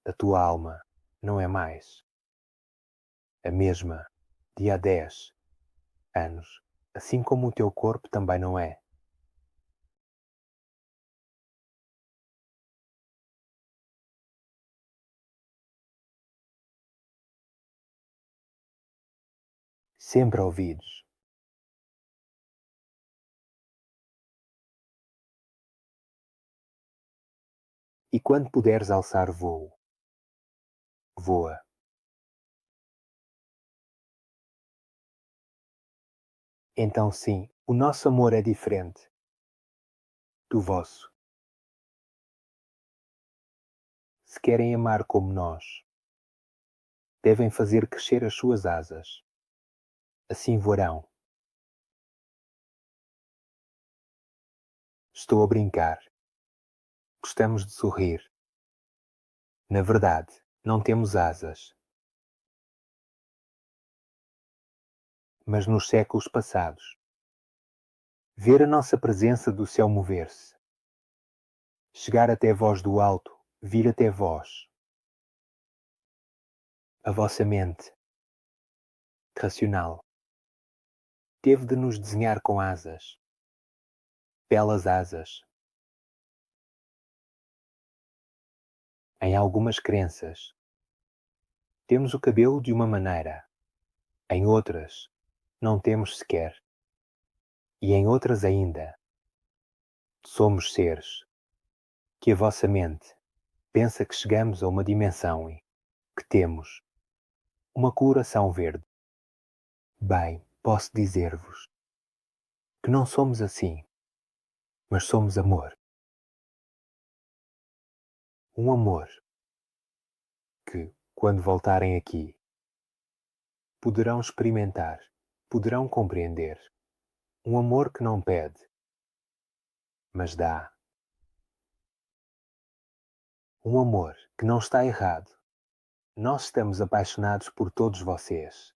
a tua alma não é mais a mesma de há 10 anos, assim como o teu corpo também não é. Sempre ouvidos. E quando puderes alçar voo, voa. Então sim, o nosso amor é diferente do vosso. Se querem amar como nós, devem fazer crescer as suas asas. Assim voarão. Estou a brincar. Gostamos de sorrir. Na verdade, não temos asas. Mas nos séculos passados, ver a nossa presença do céu mover-se, chegar até vós do alto, vir até vós. A vossa mente, racional, teve de nos desenhar com asas, belas asas. Em algumas crenças, temos o cabelo de uma maneira, em outras, não temos sequer, e em outras ainda, somos seres que a vossa mente pensa que chegamos a uma dimensão e que temos uma coloração verde. Bem, posso dizer-vos que não somos assim, mas somos amor. Um amor que, quando voltarem aqui, poderão experimentar, poderão compreender. Um amor que não pede, mas dá. Um amor que não está errado. Nós estamos apaixonados por todos vocês,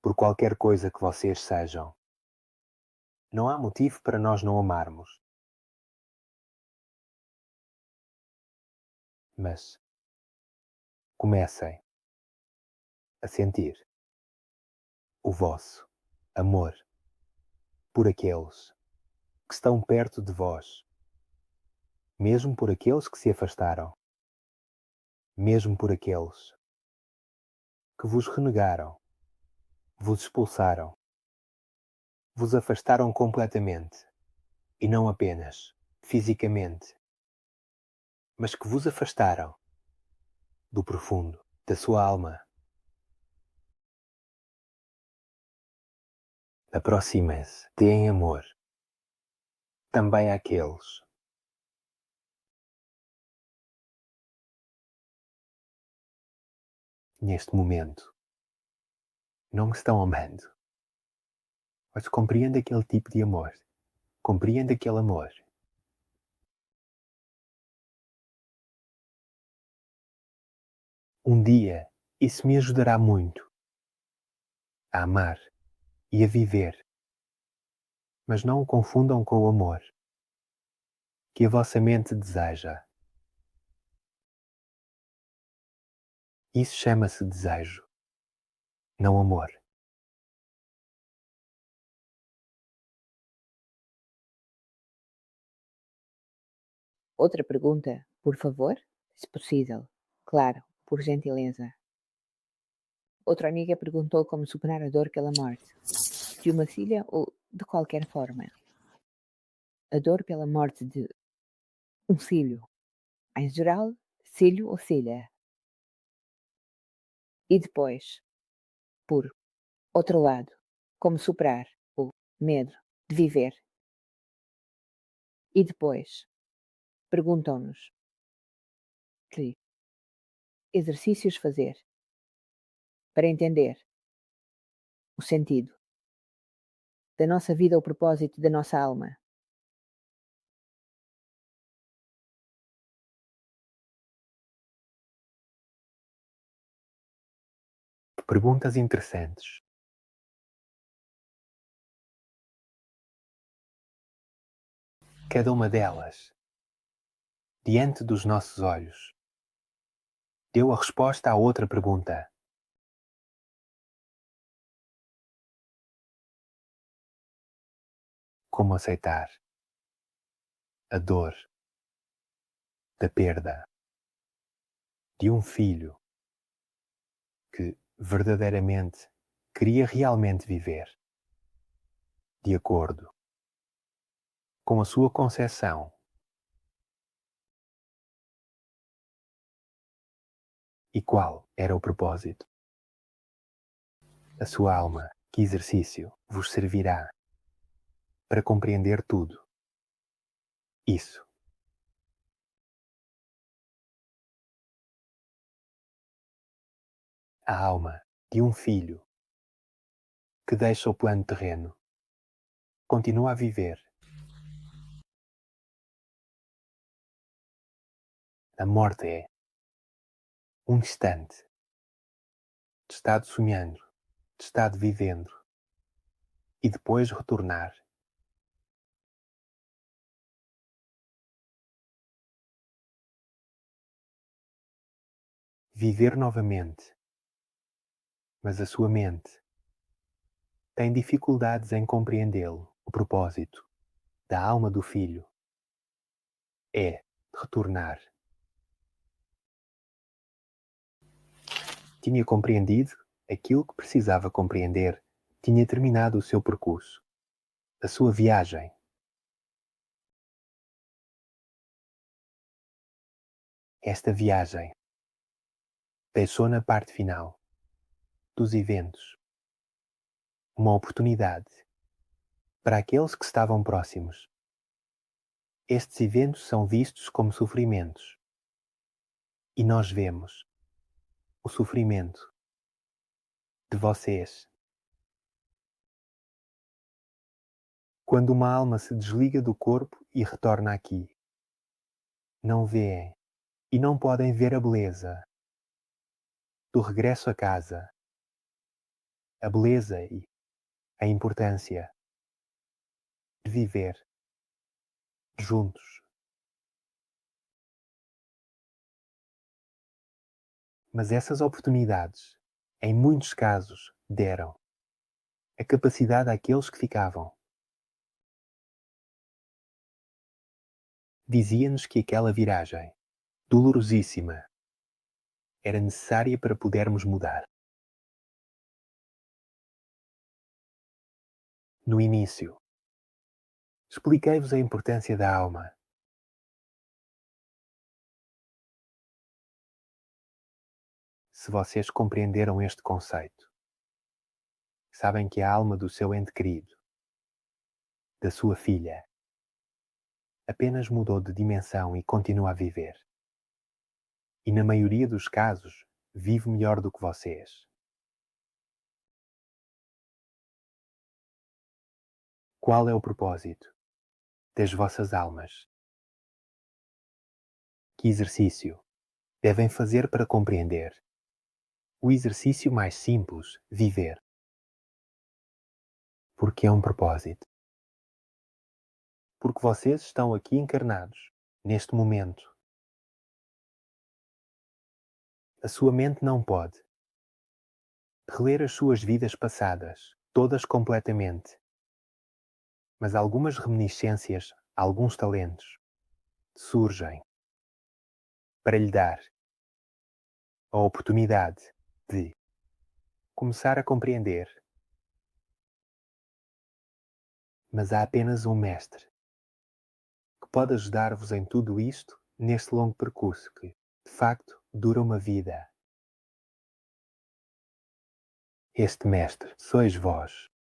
por qualquer coisa que vocês sejam. Não há motivo para nós não amarmos. Mas comecem a sentir o vosso amor por aqueles que estão perto de vós, mesmo por aqueles que se afastaram, mesmo por aqueles que vos renegaram, vos expulsaram, vos afastaram completamente, e não apenas fisicamente, mas que vos afastaram do profundo da sua alma. Aproximem-se, deem amor também àqueles neste momento não me estão amando. Mas compreenda aquele tipo de amor. Compreenda aquele amor. Um dia isso me ajudará muito a amar e a viver. Mas não o confundam com o amor que a vossa mente deseja. Isso chama-se desejo, não amor. Outra pergunta, por favor? Se possível. Claro, por gentileza. Outra amiga perguntou como superar a dor pela morte de uma filha ou de qualquer forma. A dor pela morte de um filho, em geral, filho ou filha. E depois, por outro lado, como superar o medo de viver. E depois, perguntam-nos que exercícios fazer para entender o sentido da nossa vida, o propósito da nossa alma. Perguntas interessantes. Cada uma delas, diante dos nossos olhos, deu a resposta à outra pergunta. Como aceitar a dor da perda de um filho que verdadeiramente queria realmente viver, de acordo com a sua concepção. E qual era o propósito? A sua alma, que exercício vos servirá para compreender tudo isso? A alma de um filho que deixa o plano terreno continua a viver. A morte é um instante de estado sonhando, de estado vivendo e depois retornar. Viver novamente, mas a sua mente tem dificuldades em compreendê-lo. O propósito da alma do filho é retornar. Tinha compreendido aquilo que precisava compreender, tinha terminado o seu percurso, a sua viagem. Esta viagem deixou na parte final dos eventos uma oportunidade para aqueles que estavam próximos. Estes eventos são vistos como sofrimentos e nós vemos o sofrimento de vocês. Quando uma alma se desliga do corpo e retorna aqui, não vêem e não podem ver a beleza do regresso a casa, a beleza e a importância de viver juntos. Mas essas oportunidades, em muitos casos, deram a capacidade àqueles que ficavam. Dizia-nos que aquela viragem, dolorosíssima, era necessária para podermos mudar. No início, expliquei-vos a importância da alma. Se vocês compreenderam este conceito, sabem que a alma do seu ente querido, da sua filha, apenas mudou de dimensão e continua a viver. E na maioria dos casos, vive melhor do que vocês. Qual é o propósito das vossas almas? Que exercício devem fazer para compreender? O exercício mais simples, viver. Porque é um propósito. Porque vocês estão aqui encarnados, neste momento. A sua mente não pode reler as suas vidas passadas, todas completamente, mas algumas reminiscências, alguns talentos, surgem para lhe dar a oportunidade de começar a compreender. Mas há apenas um mestre que pode ajudar-vos em tudo isto neste longo percurso que, de facto, dura uma vida. Este mestre sois vós.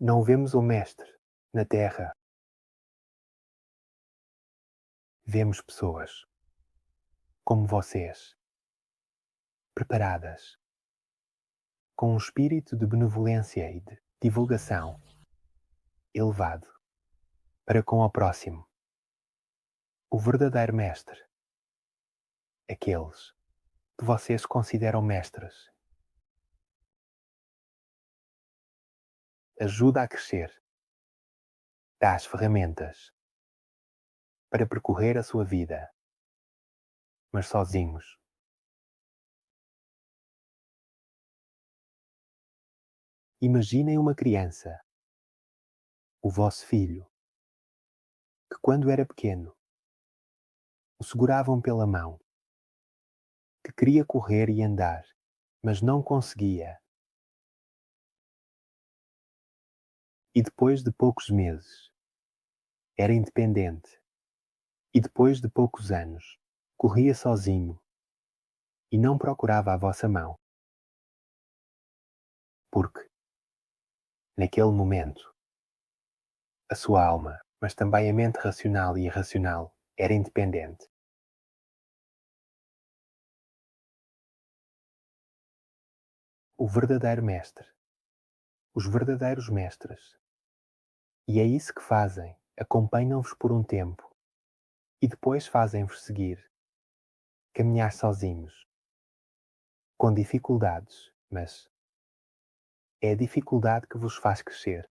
Não vemos o mestre na Terra. Vemos pessoas como vocês, preparadas, com um espírito de benevolência e de divulgação elevado para com o próximo. O verdadeiro mestre, aqueles que vocês consideram mestres, ajuda a crescer, dá as ferramentas para percorrer a sua vida, mas sozinhos. Imaginem uma criança, o vosso filho, que quando era pequeno, o seguravam pela mão, que queria correr e andar, mas não conseguia. E depois de poucos meses, era independente. E depois de poucos anos, corria sozinho e não procurava a vossa mão. Porque, naquele momento, a sua alma, mas também a mente racional e irracional, era independente. O verdadeiro mestre, os verdadeiros mestres, e é isso que fazem, acompanham-vos por um tempo e depois fazem-vos seguir, caminhar sozinhos, com dificuldades, mas é a dificuldade que vos faz crescer.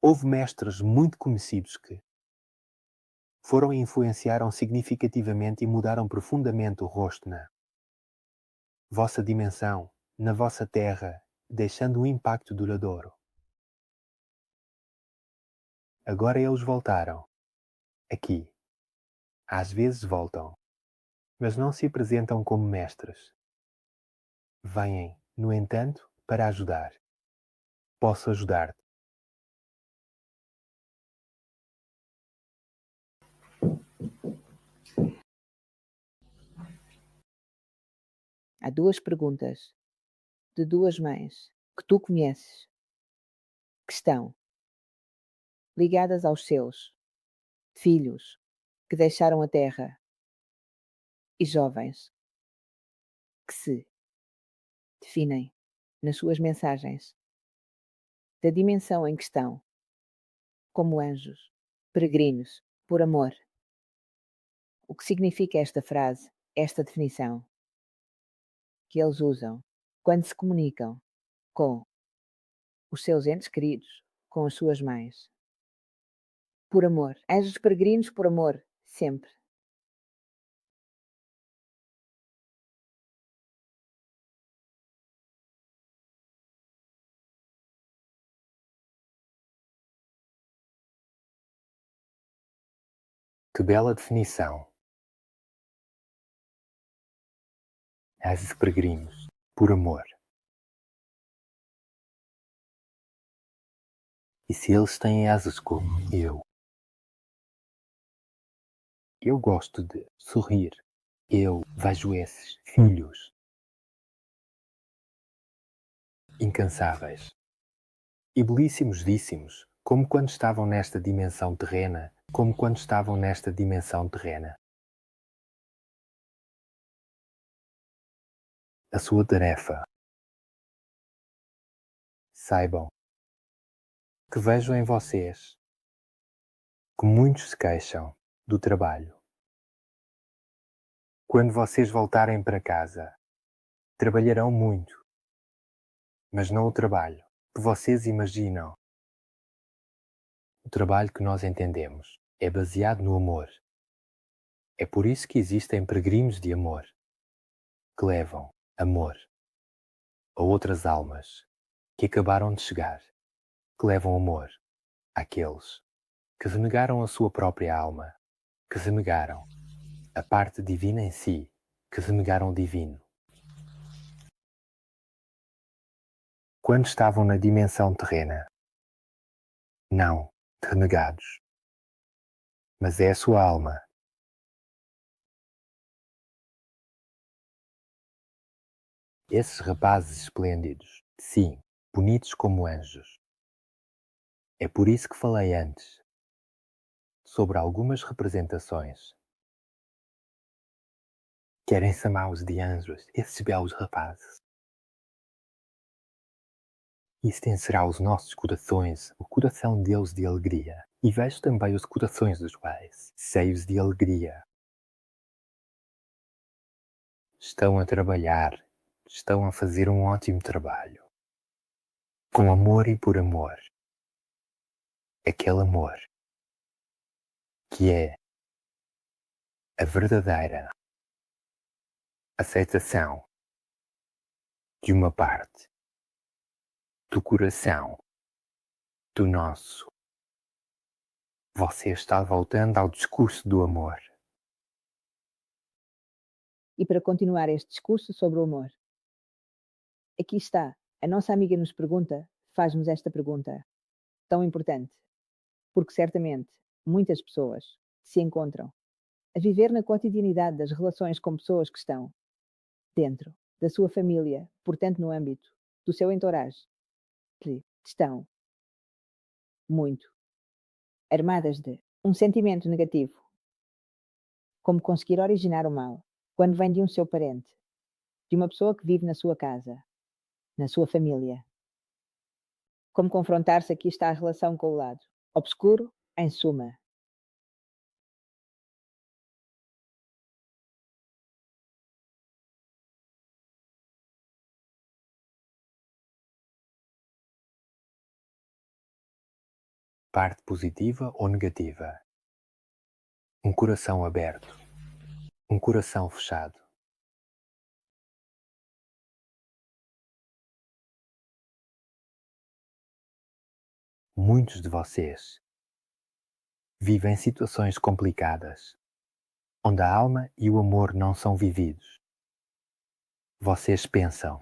Houve mestres muito conhecidos que foram e influenciaram significativamente e mudaram profundamente o rosto na vossa dimensão, na vossa terra, deixando um impacto duradouro. Agora eles voltaram. Aqui. Às vezes voltam, mas não se apresentam como mestres. Vêm, no entanto, para ajudar. Posso ajudar-te. Há duas perguntas de duas mães que tu conheces que estão ligadas aos seus filhos que deixaram a terra e jovens que se definem nas suas mensagens da dimensão em que estão como anjos, peregrinos, por amor. O que significa esta frase, esta definição que eles usam quando se comunicam com os seus entes queridos, com as suas mães? Por amor. Anjos peregrinos por amor, sempre. Que bela definição. Asas peregrinos, por amor. E se eles têm asas como eu gosto de sorrir. Eu vejo esses filhos incansáveis e belíssimos, como quando estavam nesta dimensão terrena, A sua tarefa. Saibam que vejo em vocês que muitos se queixam do trabalho. Quando vocês voltarem para casa, trabalharão muito, mas não o trabalho que vocês imaginam. O trabalho que nós entendemos é baseado no amor. É por isso que existem peregrinos de amor, que levam amor a outras almas que acabaram de chegar, que levam amor àqueles que se negaram a sua própria alma, que se negaram a parte divina em si, que se negaram ao divino. Quando estavam na dimensão terrena, não renegados, mas é a sua alma. Esses rapazes esplêndidos, sim, bonitos como anjos. É por isso que falei antes sobre algumas representações. Querem chamá-los de anjos, esses belos rapazes. Isso tencerá os nossos corações, o coração deles de alegria. E vejo também os corações dos pais, cheios de alegria. Estão a trabalhar, estão a fazer um ótimo trabalho. Com amor e por amor. Aquele amor que é a verdadeira aceitação de uma parte do coração do nosso. Você está voltando ao discurso do amor. E para continuar este discurso sobre o amor, aqui está, a nossa amiga nos pergunta, faz-nos esta pergunta, tão importante, porque certamente muitas pessoas se encontram a viver na cotidianidade das relações com pessoas que estão dentro da sua família, portanto no âmbito do seu entourage, que estão muito armadas de um sentimento negativo. Como conseguir originar o mal quando vem de um seu parente, de uma pessoa que vive na sua casa, na sua família. Como confrontar-se, aqui está a relação com o lado obscuro, em suma. Parte positiva ou negativa. Um coração aberto. Um coração fechado. Muitos de vocês vivem situações complicadas, onde a alma e o amor não são vividos. Vocês pensam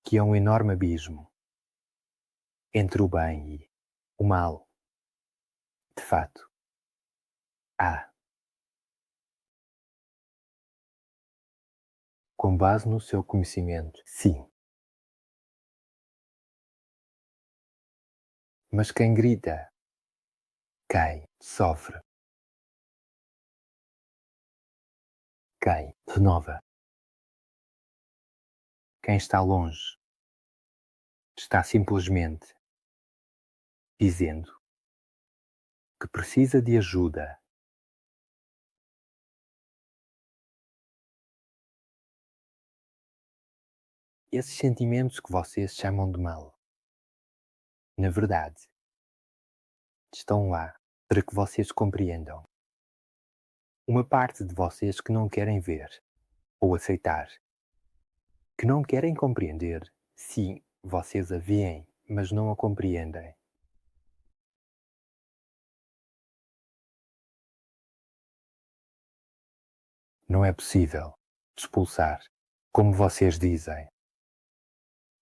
que é um enorme abismo entre o bem e o mal. De fato, há. Com base no seu conhecimento, sim. Mas quem grita, quem sofre, quem renova, quem está longe, está simplesmente dizendo que precisa de ajuda. Esses sentimentos que vocês chamam de mal, na verdade, estão lá para que vocês compreendam. Uma parte de vocês que não querem ver ou aceitar, que não querem compreender, sim, vocês a veem, mas não a compreendem. Não é possível expulsar, como vocês dizem,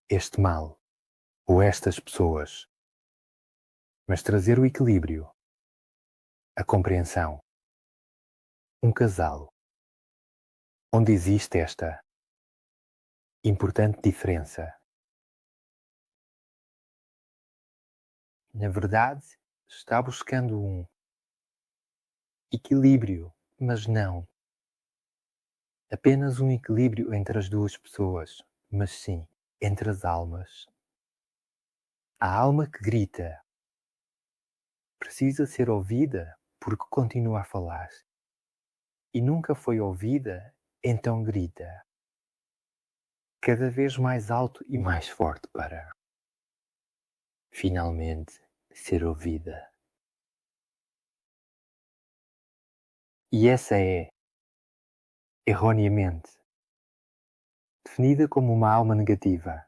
este mal ou estas pessoas, mas trazer o equilíbrio, a compreensão. Um casal onde existe esta importante diferença. Na verdade, está buscando um equilíbrio, mas não apenas um equilíbrio entre as duas pessoas, mas sim entre as almas. A alma que grita precisa ser ouvida porque continua a falar. E nunca foi ouvida, então grita. Cada vez mais alto e mais forte para, finalmente, ser ouvida. E essa é, erroneamente, de definida como uma alma negativa.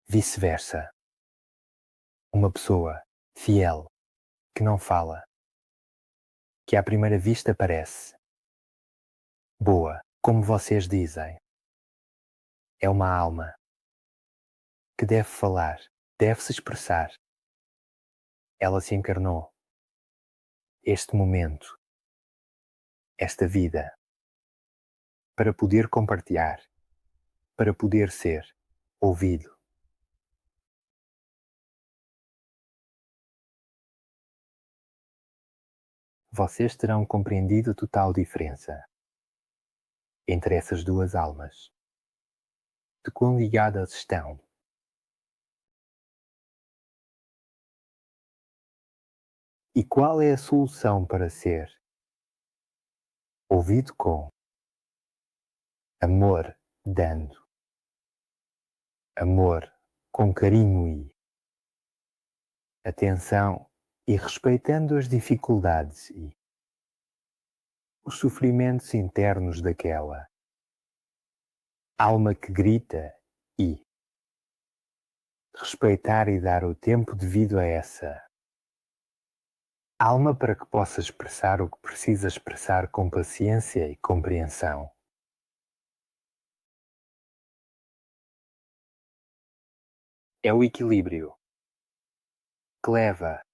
Vice-versa. Uma pessoa fiel, que não fala, que à primeira vista parece boa, como vocês dizem. É uma alma que deve falar, deve se expressar. Ela se encarnou. Este momento, esta vida, para poder compartilhar, para poder ser ouvido. Vocês terão compreendido a total diferença entre essas duas almas, de quão ligadas estão. E qual é a solução para ser ouvido com amor dando, amor com carinho e atenção e respeitando as dificuldades e os sofrimentos internos daquela alma que grita e respeitar e dar o tempo devido a essa alma para que possa expressar o que precisa expressar com paciência e compreensão. É o equilíbrio que leva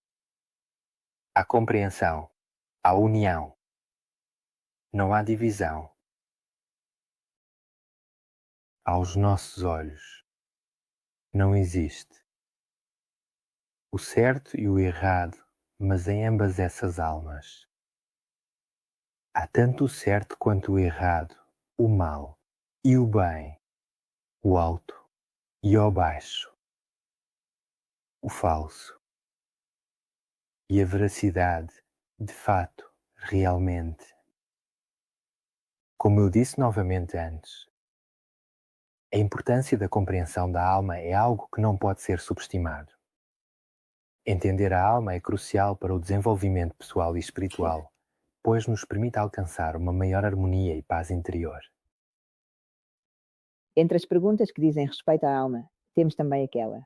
à compreensão, à união. Não há divisão. Aos nossos olhos não existe o certo e o errado, mas em ambas essas almas há tanto o certo quanto o errado, o mal e o bem, o alto e o baixo, o falso e a veracidade, de fato, realmente. Como eu disse novamente antes, a importância da compreensão da alma é algo que não pode ser subestimado. Entender a alma é crucial para o desenvolvimento pessoal e espiritual, pois nos permite alcançar uma maior harmonia e paz interior. Entre as perguntas que dizem respeito à alma, temos também aquela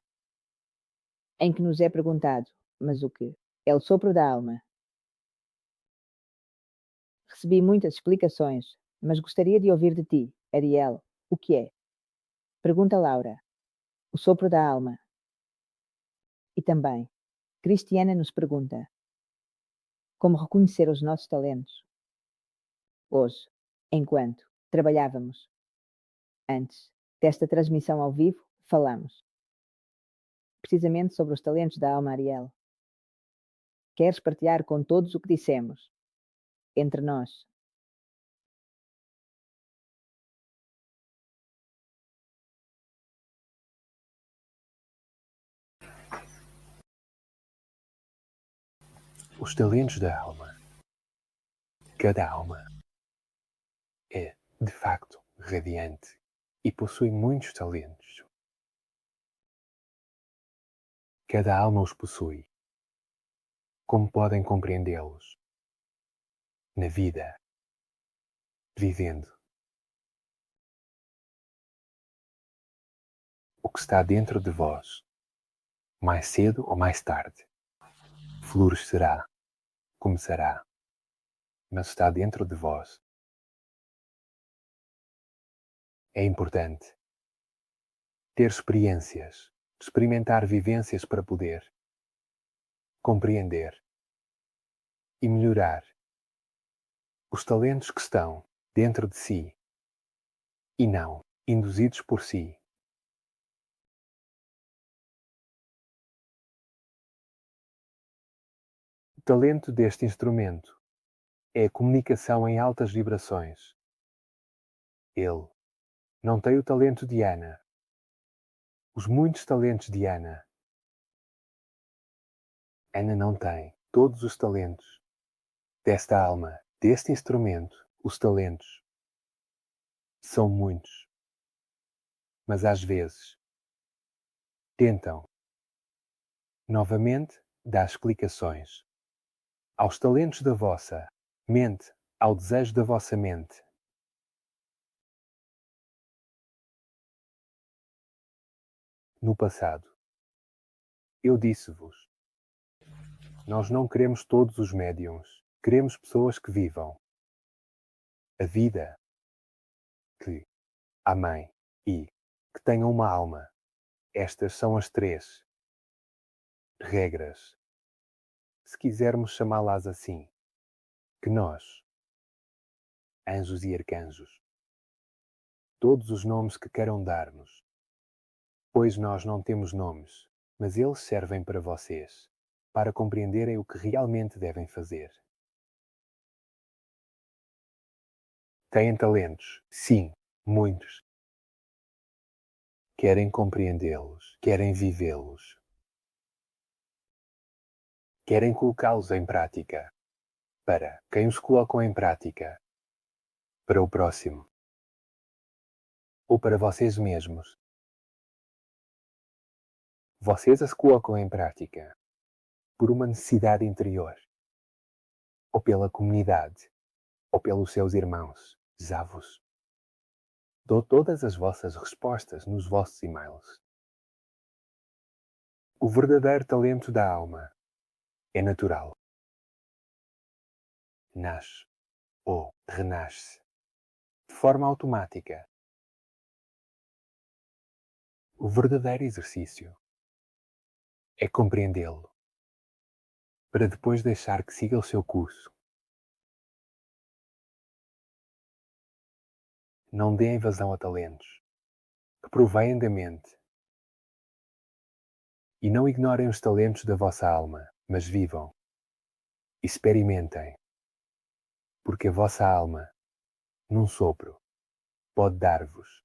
em que nos é perguntado: mas o que? É o sopro da alma. Recebi muitas explicações, mas gostaria de ouvir de ti, Ariel, o que é? Pergunta Laura. O sopro da alma. E também, Cristiana nos pergunta: como reconhecer os nossos talentos? Hoje, enquanto trabalhávamos, antes desta transmissão ao vivo, falamos precisamente sobre os talentos da alma, Ariel. Queres partilhar com todos o que dissemos? Entre nós. Os talentos da alma. Cada alma é, de facto, radiante e possui muitos talentos. Cada alma os possui. Como podem compreendê-los? Na vida, vivendo. O que está dentro de vós, mais cedo ou mais tarde, florescerá, começará, mas está dentro de vós. É importante ter experiências, experimentar vivências para poder compreender e melhorar os talentos que estão dentro de si e não induzidos por si. O talento deste instrumento é a comunicação em altas vibrações. Ele não tem o talento de Ana, os muitos talentos de Ana. Ana não tem todos os talentos desta alma, deste instrumento. Os talentos são muitos, mas às vezes tentam novamente dar explicações aos talentos da vossa mente ao desejo da vossa mente. No passado, eu disse-vos: nós não queremos todos os médiums, queremos pessoas que vivam a vida, que amem e que tenham uma alma. Estas são as 3 regras, se quisermos chamá-las assim, que nós, anjos e arcanjos, todos os nomes que queiram dar-nos, pois nós não temos nomes, mas eles servem para vocês, para compreenderem o que realmente devem fazer. Têm talentos? Sim, muitos. Querem compreendê-los, querem vivê-los. Querem colocá-los em prática. Para quem os colocam em prática? Para o próximo. Ou para vocês mesmos. Vocês as colocam em prática por uma necessidade interior, ou pela comunidade, ou pelos seus irmãos. Já vos dou todas as vossas respostas nos vossos e-mails. O verdadeiro talento da alma é natural. Nasce ou renasce de forma automática. O verdadeiro exercício é compreendê-lo, para depois deixar que siga o seu curso. Não deem vazão a talentos que provêm da mente. E não ignorem os talentos da vossa alma, mas vivam. Experimentem. Porque a vossa alma, num sopro, pode dar-vos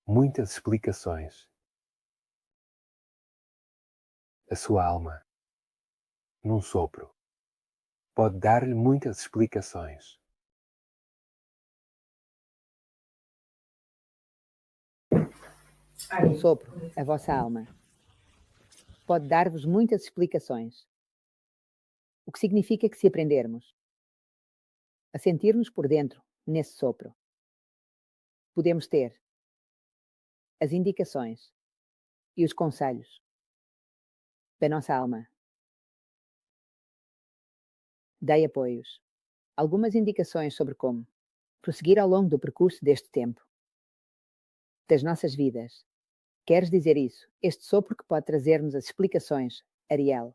muitas explicações. A sua alma, num sopro, pode dar-lhe muitas explicações. Um sopro, a vossa alma, pode dar-vos muitas explicações. O que significa que se aprendermos a sentir-nos por dentro, nesse sopro, podemos ter as indicações e os conselhos da nossa alma. Dei apoios, algumas indicações sobre como prosseguir ao longo do percurso deste tempo, das nossas vidas. Queres dizer isso? Este sopro que pode trazer-nos as explicações, Ariel.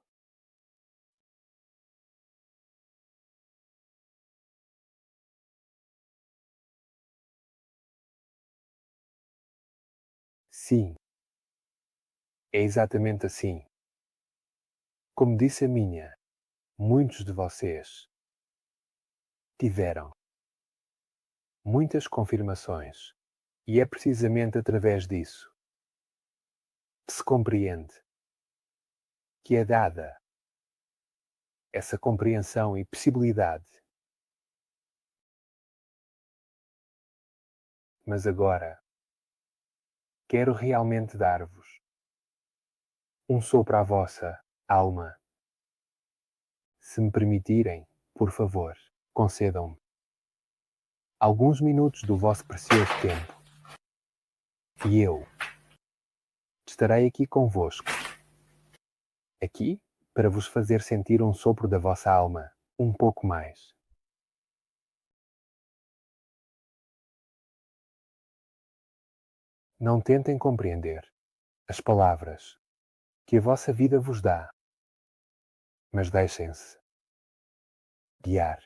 Sim, é exatamente assim. Como disse a minha, muitos de vocês tiveram muitas confirmações, e é precisamente através disso que se compreende que é dada essa compreensão e possibilidade. Mas agora, quero realmente dar-vos um sopro à vossa alma. Se me permitirem, por favor, concedam-me alguns minutos do vosso precioso tempo. E eu estarei aqui convosco. Aqui para vos fazer sentir um sopro da vossa alma, um pouco mais. Não tentem compreender as palavras que a vossa vida vos dá, mas deixem-se guiar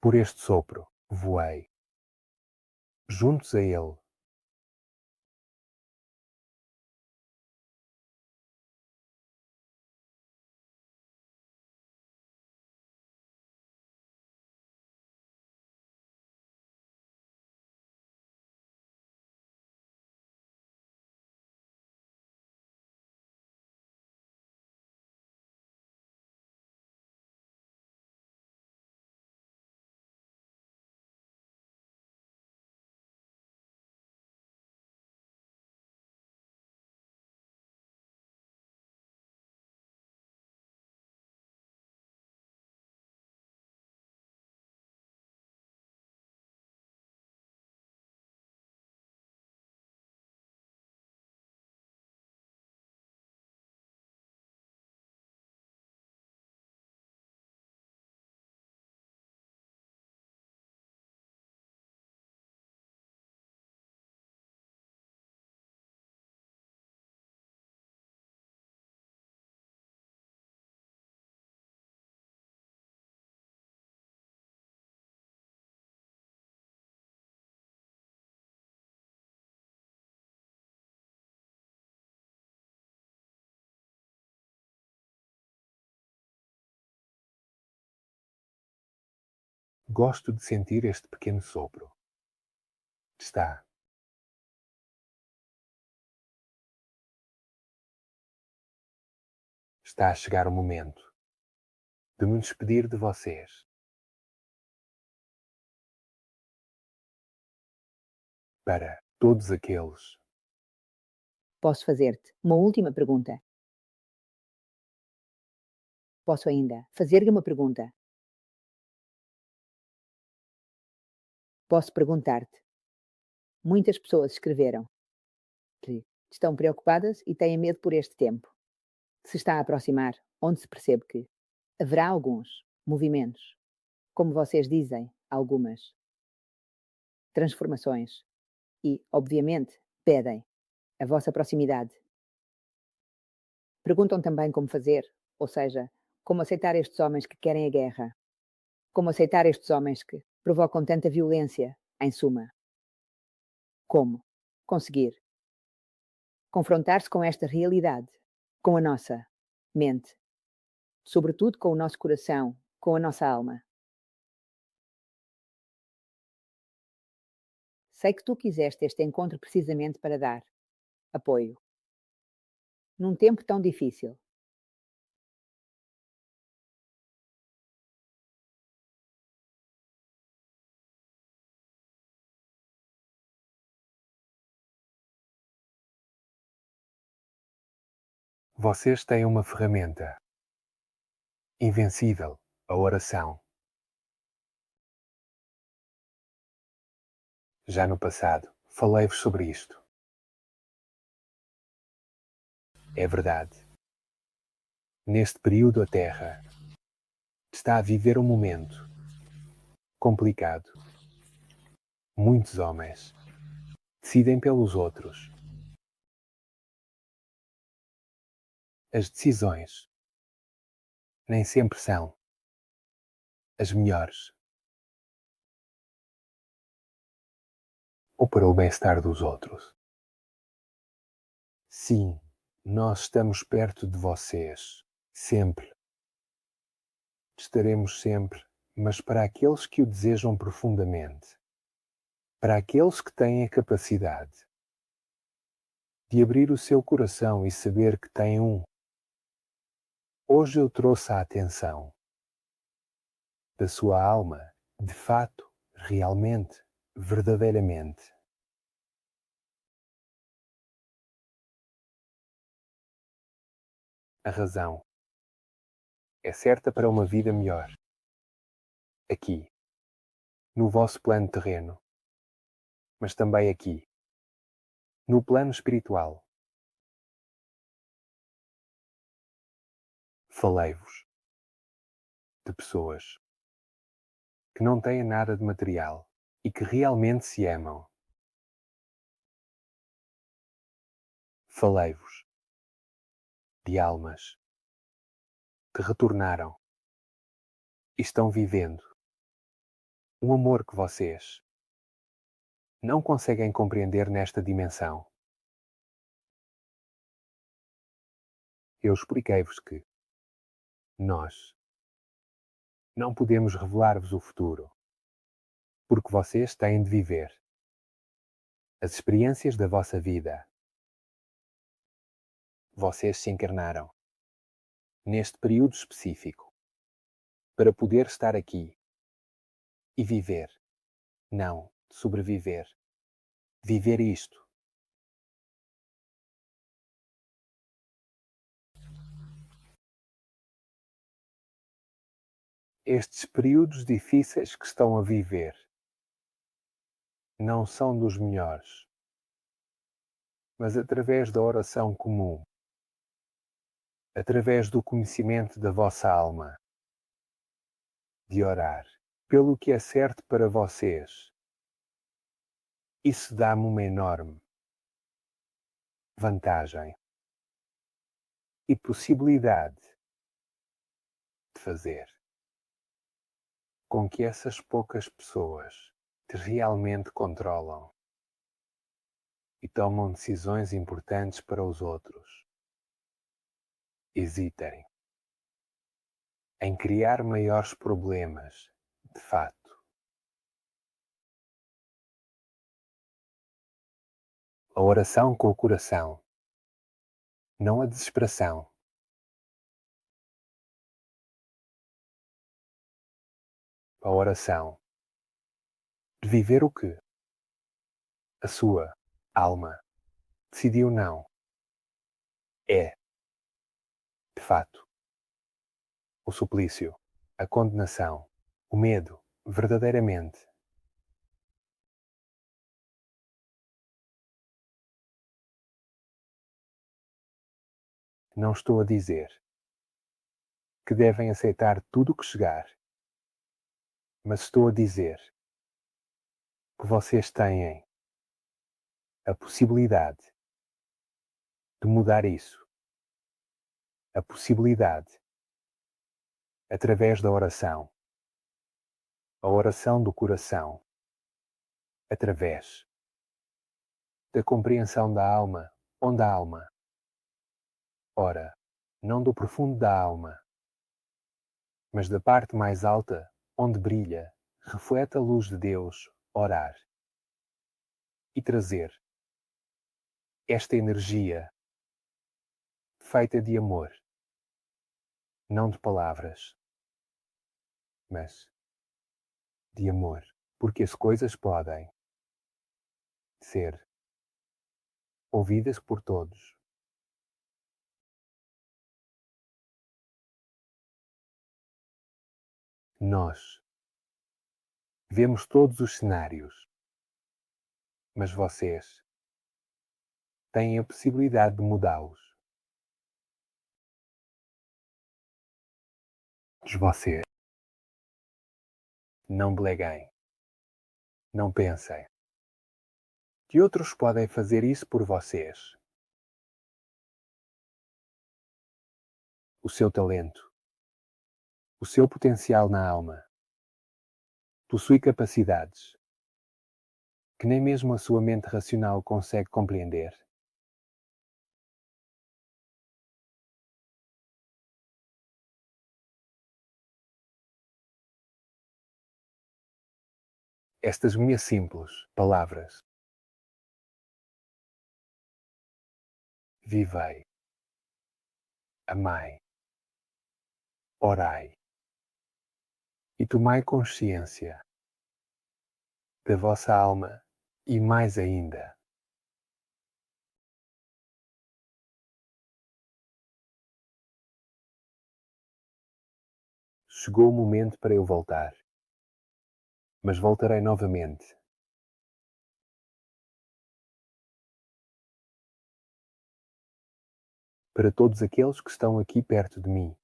por este sopro. Voei juntos a ele. Gosto de sentir este pequeno sopro. Está. Está a chegar o momento de me despedir de vocês. Para todos aqueles. Posso fazer-te uma última pergunta? Posso ainda fazer-lhe uma pergunta? Posso perguntar-te? Muitas pessoas escreveram que estão preocupadas e têm medo por este tempo. Se está a aproximar, onde se percebe que haverá alguns movimentos, como vocês dizem, algumas transformações e, obviamente, pedem a vossa proximidade. Perguntam também como fazer, ou seja, como aceitar estes homens que querem a guerra, como aceitar estes homens que provocam tanta violência, em suma. Como conseguir confrontar-se com esta realidade, com a nossa mente, sobretudo com o nosso coração, com a nossa alma. Sei que tu quiseste este encontro precisamente para dar apoio. Num tempo tão difícil. Vocês têm uma ferramenta invencível, a oração. Já no passado, falei-vos sobre isto. É verdade. Neste período a Terra está a viver um momento complicado. Muitos homens decidem pelos outros. As decisões nem sempre são as melhores. Ou para o bem-estar dos outros. Sim, nós estamos perto de vocês. Sempre. Estaremos sempre, mas para aqueles que o desejam profundamente. Para aqueles que têm a capacidade de abrir o seu coração e saber que têm um. Hoje eu trouxe a atenção da sua alma, de fato, realmente, verdadeiramente. A razão é certa para uma vida melhor. Aqui, no vosso plano terreno, mas também aqui, no plano espiritual. Falei-vos de pessoas que não têm nada de material e que realmente se amam. Falei-vos de almas que retornaram e estão vivendo um amor que vocês não conseguem compreender nesta dimensão. Eu expliquei-vos que nós não podemos revelar-vos o futuro, porque vocês têm de viver as experiências da vossa vida. Vocês se encarnaram neste período específico para poder estar aqui e viver, não sobreviver, viver isto. Estes períodos difíceis que estão a viver não são dos melhores, mas através da oração comum, através do conhecimento da vossa alma, de orar pelo que é certo para vocês, isso dá-me uma enorme vantagem e possibilidade de fazer com que essas poucas pessoas te realmente controlam e tomam decisões importantes para os outros hesitem em criar maiores problemas, de fato, A oração com o coração, não a desesperação. A oração de viver o que a sua alma decidiu não é, de fato, o suplício, a condenação, o medo, verdadeiramente. Não estou a dizer que devem aceitar tudo o que chegar, mas estou a dizer que vocês têm a possibilidade de mudar isso, a possibilidade, através da oração, a oração do coração, através da compreensão da alma, onde a alma, ora, não do profundo da alma, mas da parte mais alta, onde brilha, reflete a luz de Deus, orar e trazer esta energia feita de amor, não de palavras, mas de amor, porque as coisas podem ser ouvidas por todos. Nós vemos todos os cenários, mas vocês têm a possibilidade de mudá-los. Vocês não bleguem, não pensem que outros podem fazer isso por vocês. O seu talento, o seu potencial na alma, possui capacidades que nem mesmo a sua mente racional consegue compreender. Estas minhas simples palavras: vivei, amai, orai e tomai consciência da vossa alma e mais ainda, chegou o momento para eu voltar, mas voltarei novamente. Para todos aqueles que estão aqui perto de mim.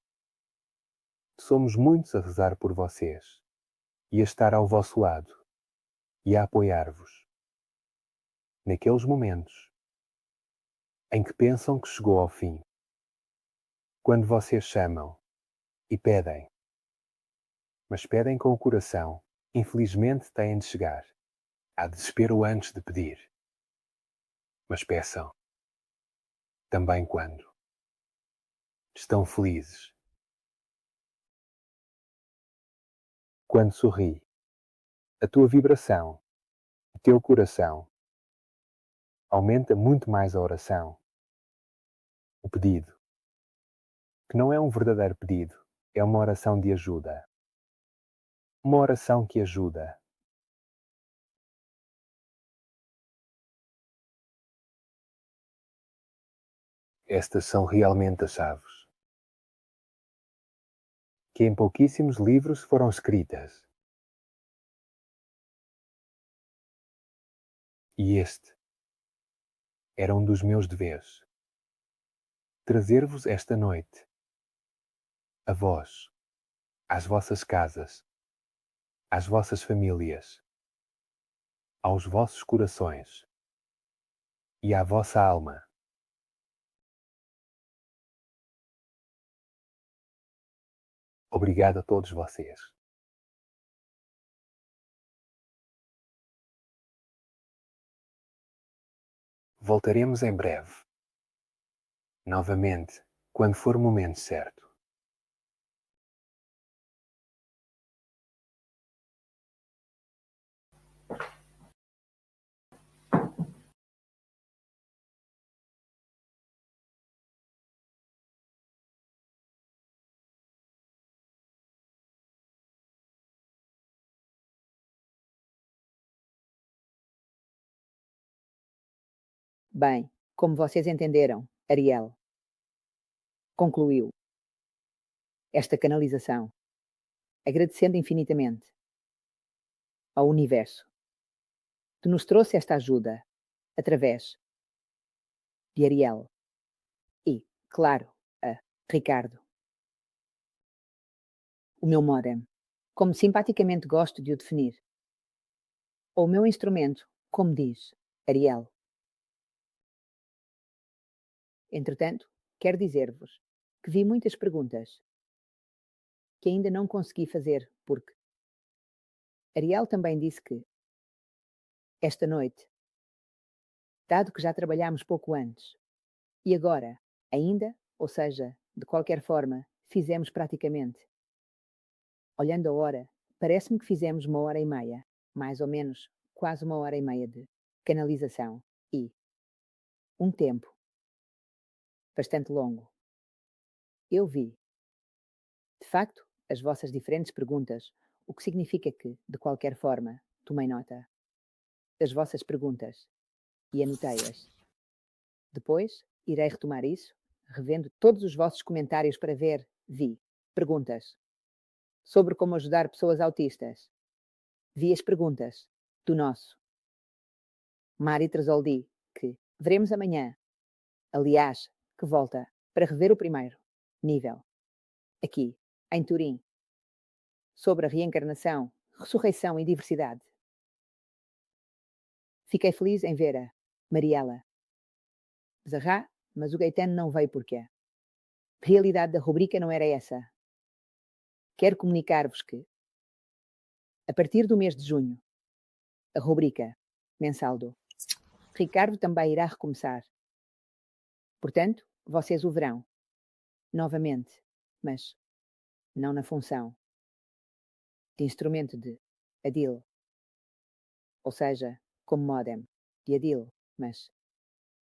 Somos muitos a rezar por vocês e a estar ao vosso lado e a apoiar-vos. Naqueles momentos em que pensam que chegou ao fim, quando vocês chamam e pedem, mas pedem com o coração, infelizmente têm de chegar. Há desespero antes de pedir, mas peçam também quando estão felizes. Quando sorri, a tua vibração, o teu coração, aumenta muito mais a oração, o pedido, que não é um verdadeiro pedido, é uma oração de ajuda. Uma oração que ajuda. Estas são realmente as chaves, que em pouquíssimos livros foram escritas. E este era um dos meus deveres. Trazer-vos esta noite, a vós, às vossas casas, às vossas famílias, aos vossos corações e à vossa alma. Obrigado a todos vocês. Voltaremos em breve, novamente, quando for o momento certo. Bem, como vocês entenderam, Ariel, concluiu esta canalização, agradecendo infinitamente ao universo que nos trouxe esta ajuda através de Ariel e, claro, a Ricardo, o meu modem, como simpaticamente gosto de o definir, ou o meu instrumento, como diz Ariel. Entretanto, quero dizer-vos que vi muitas perguntas que ainda não consegui fazer, porque Ariel também disse que, esta noite, dado que já trabalhámos pouco antes, e agora, ainda, ou seja, de qualquer forma, fizemos praticamente. Olhando a hora, parece-me que fizemos 1h30, mais ou menos, quase 1h30 de canalização e um tempo bastante longo. Eu vi, de facto, as vossas diferentes perguntas, o que significa que, de qualquer forma, tomei nota das vossas perguntas e anotei-as. Depois, irei retomar isso, revendo todos os vossos comentários para ver, vi, perguntas sobre como ajudar pessoas autistas. Vi as perguntas do nosso Mari Tresoldi, que veremos amanhã. Aliás, que volta para rever o primeiro nível, aqui, em Turim, sobre a reencarnação, ressurreição e diversidade. Fiquei feliz em ver a Mariela Zahra, mas o Gaetano não veio porquê. A realidade da rubrica não era essa. Quero comunicar-vos que, a partir do mês de junho, a rubrica mensal do Ricardo também irá recomeçar. Portanto, vocês o verão, novamente, mas não na função de instrumento de Adil, ou seja, como modem de Adil, mas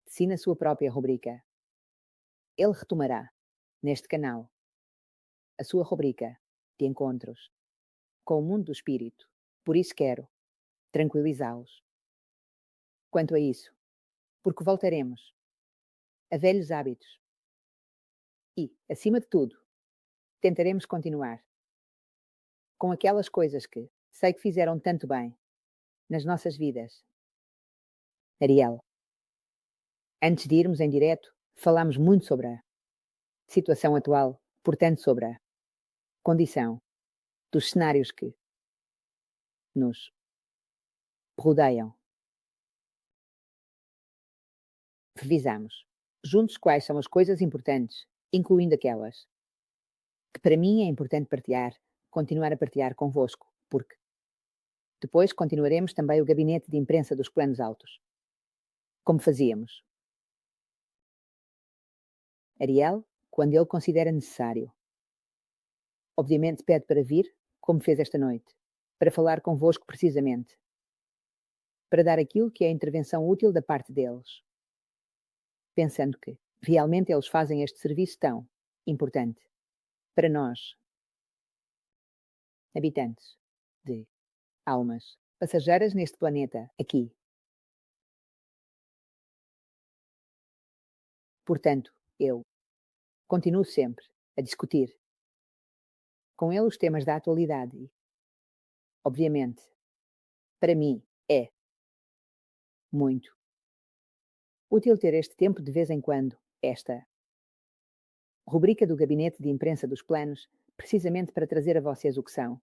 sim na sua própria rubrica. Ele retomará, neste canal, a sua rubrica de encontros com o mundo do espírito. Por isso quero tranquilizá-los. Quanto a isso, porque voltaremos a velhos hábitos e, acima de tudo, tentaremos continuar com aquelas coisas que sei que fizeram tanto bem nas nossas vidas. Ariel, antes de irmos em direto, falámos muito sobre a situação atual, portanto sobre a condição dos cenários que nos rodeiam. Revisamos juntos quais são as coisas importantes, incluindo aquelas que para mim é importante partilhar, continuar a partilhar convosco, porque depois continuaremos também o gabinete de imprensa dos planos altos, como fazíamos. Ariel, quando ele considera necessário. Obviamente pede para vir, como fez esta noite, para falar convosco precisamente, para dar aquilo que é a intervenção útil da parte deles, pensando que realmente eles fazem este serviço tão importante para nós, habitantes de almas passageiras neste planeta, aqui. Portanto, eu continuo sempre a discutir com ele os temas da atualidade e, obviamente, para mim é muito útil ter este tempo de vez em quando, esta rubrica do Gabinete de Imprensa dos Planos, precisamente para trazer a vocês o que são,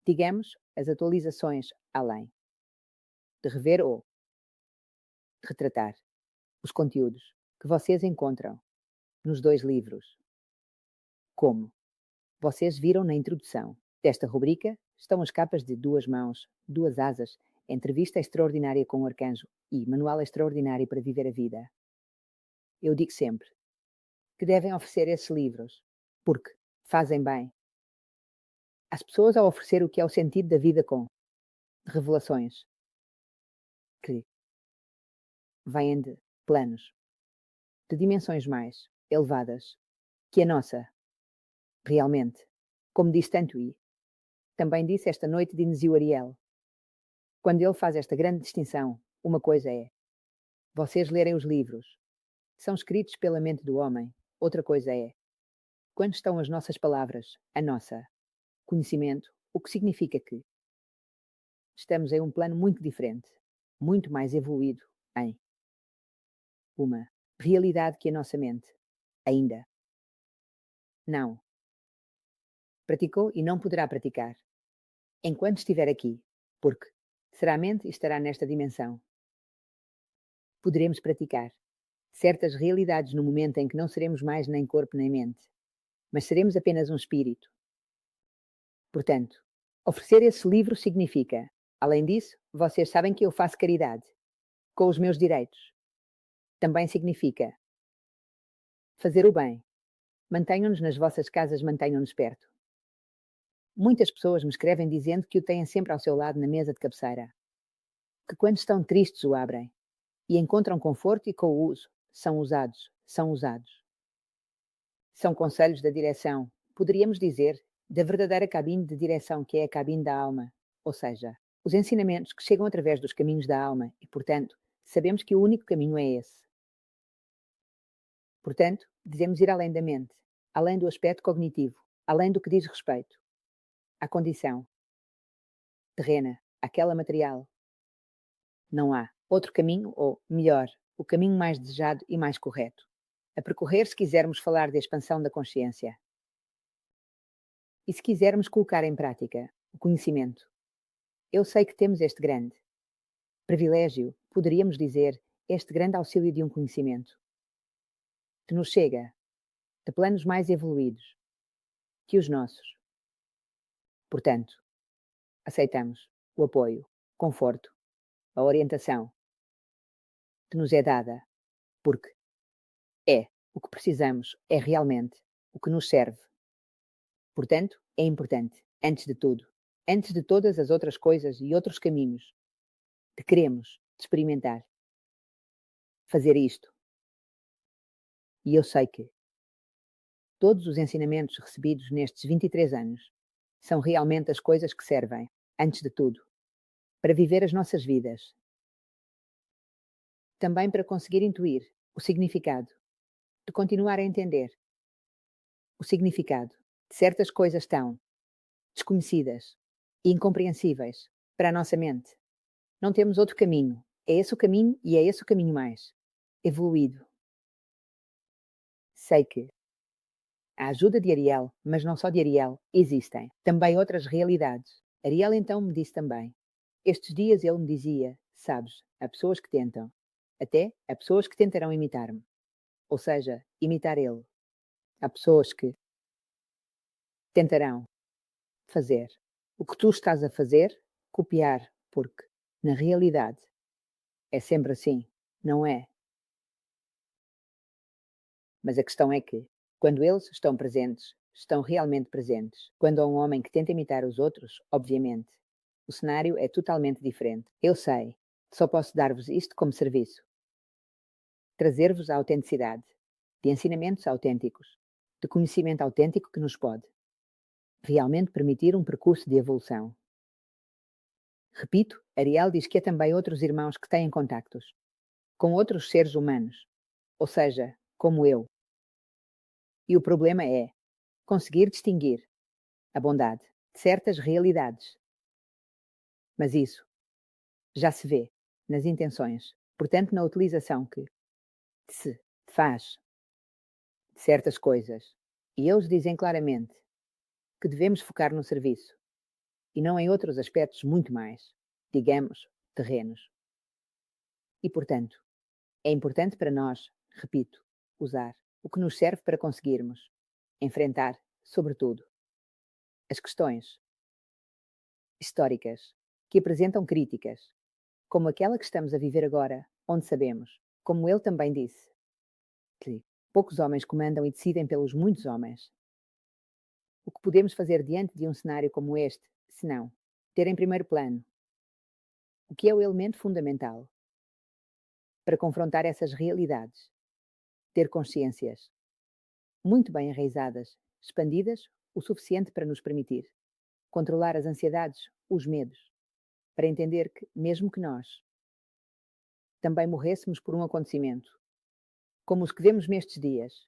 digamos, as atualizações além de rever ou retratar os conteúdos que vocês encontram nos dois livros. Como vocês viram na introdução desta rubrica, estão as capas de Duas Mãos, Duas Asas, Entrevista Extraordinária com o Arcanjo e Manual Extraordinário para Viver a Vida. Eu digo sempre que devem oferecer esses livros, porque fazem bem às pessoas ao oferecer o que é o sentido da vida com revelações que vêm de planos, de dimensões mais elevadas que a nossa, realmente, como diz tanto e também disse esta noite de Inesio Ariel. Quando ele faz esta grande distinção, uma coisa é vocês lerem os livros. São escritos pela mente do homem. Outra coisa é, quando estão as nossas palavras, a nossa conhecimento, o que significa que estamos em um plano muito diferente, muito mais evoluído em uma realidade que a nossa mente ainda não praticou e não poderá praticar enquanto estiver aqui, porque será a mente e estará nesta dimensão. Poderemos praticar certas realidades no momento em que não seremos mais nem corpo nem mente, mas seremos apenas um espírito. Portanto, oferecer esse livro significa, além disso, vocês sabem que eu faço caridade com os meus direitos. Também significa fazer o bem. Mantenham-nos nas vossas casas, mantenham-nos perto. Muitas pessoas me escrevem dizendo que o têm sempre ao seu lado na mesa de cabeceira. Que quando estão tristes o abrem. E encontram conforto e com o uso. São usados. São usados. São conselhos da direção. Poderíamos dizer, da verdadeira cabine de direção, que é a cabine da alma. Ou seja, os ensinamentos que chegam através dos caminhos da alma e, portanto, sabemos que o único caminho é esse. Portanto, devemos ir além da mente, além do aspecto cognitivo, além do que diz respeito à condição terrena, àquela material. Não há outro caminho, ou, melhor, o caminho mais desejado e mais correto, a percorrer se quisermos falar de expansão da consciência. E se quisermos colocar em prática o conhecimento. Eu sei que temos este grande privilégio, poderíamos dizer, este grande auxílio de um conhecimento, que nos chega de planos mais evoluídos que os nossos. Portanto, aceitamos o apoio, conforto, a orientação que nos é dada, porque é o que precisamos, é realmente o que nos serve. Portanto, é importante, antes de tudo, antes de todas as outras coisas e outros caminhos que queremos experimentar, fazer isto. E eu sei que todos os ensinamentos recebidos nestes 23 anos são realmente as coisas que servem, antes de tudo, para viver as nossas vidas. Também para conseguir intuir o significado, de continuar a entender o significado de certas coisas tão desconhecidas e incompreensíveis para a nossa mente. Não temos outro caminho. É esse o caminho e é esse o caminho mais evoluído. Sei que a ajuda de Ariel, mas não só de Ariel, existem também outras realidades. Ariel então me disse também. Estes dias ele me dizia, sabes, há pessoas que tentam, até há pessoas que tentarão imitar-me. Ou seja, imitar ele. Há pessoas que tentarão fazer o que tu estás a fazer, copiar, porque, na realidade, é sempre assim, não é? Mas a questão é que, quando eles estão presentes, estão realmente presentes. Quando há um homem que tenta imitar os outros, obviamente, o cenário é totalmente diferente. Eu sei, só posso dar-vos isto como serviço. Trazer-vos a autenticidade, de ensinamentos autênticos, de conhecimento autêntico que nos pode realmente permitir um percurso de evolução. Repito, Ariel diz que há também outros irmãos que têm contactos com outros seres humanos, ou seja, como eu. E o problema é conseguir distinguir a bondade de certas realidades. Mas isso já se vê nas intenções, portanto, na utilização que se faz de certas coisas. E eles dizem claramente que devemos focar no serviço e não em outros aspectos muito mais, digamos, terrenos. E, portanto, é importante para nós, repito, usar o que nos serve para conseguirmos enfrentar, sobretudo, as questões históricas que apresentam críticas, como aquela que estamos a viver agora, onde sabemos, como ele também disse, que poucos homens comandam e decidem pelos muitos homens. O que podemos fazer diante de um cenário como este, se não ter em primeiro plano o que é o elemento fundamental para confrontar essas realidades? Ter consciências muito bem enraizadas, expandidas o suficiente para nos permitir controlar as ansiedades, os medos, para entender que, mesmo que nós também morrêssemos por um acontecimento, como os que vemos nestes dias,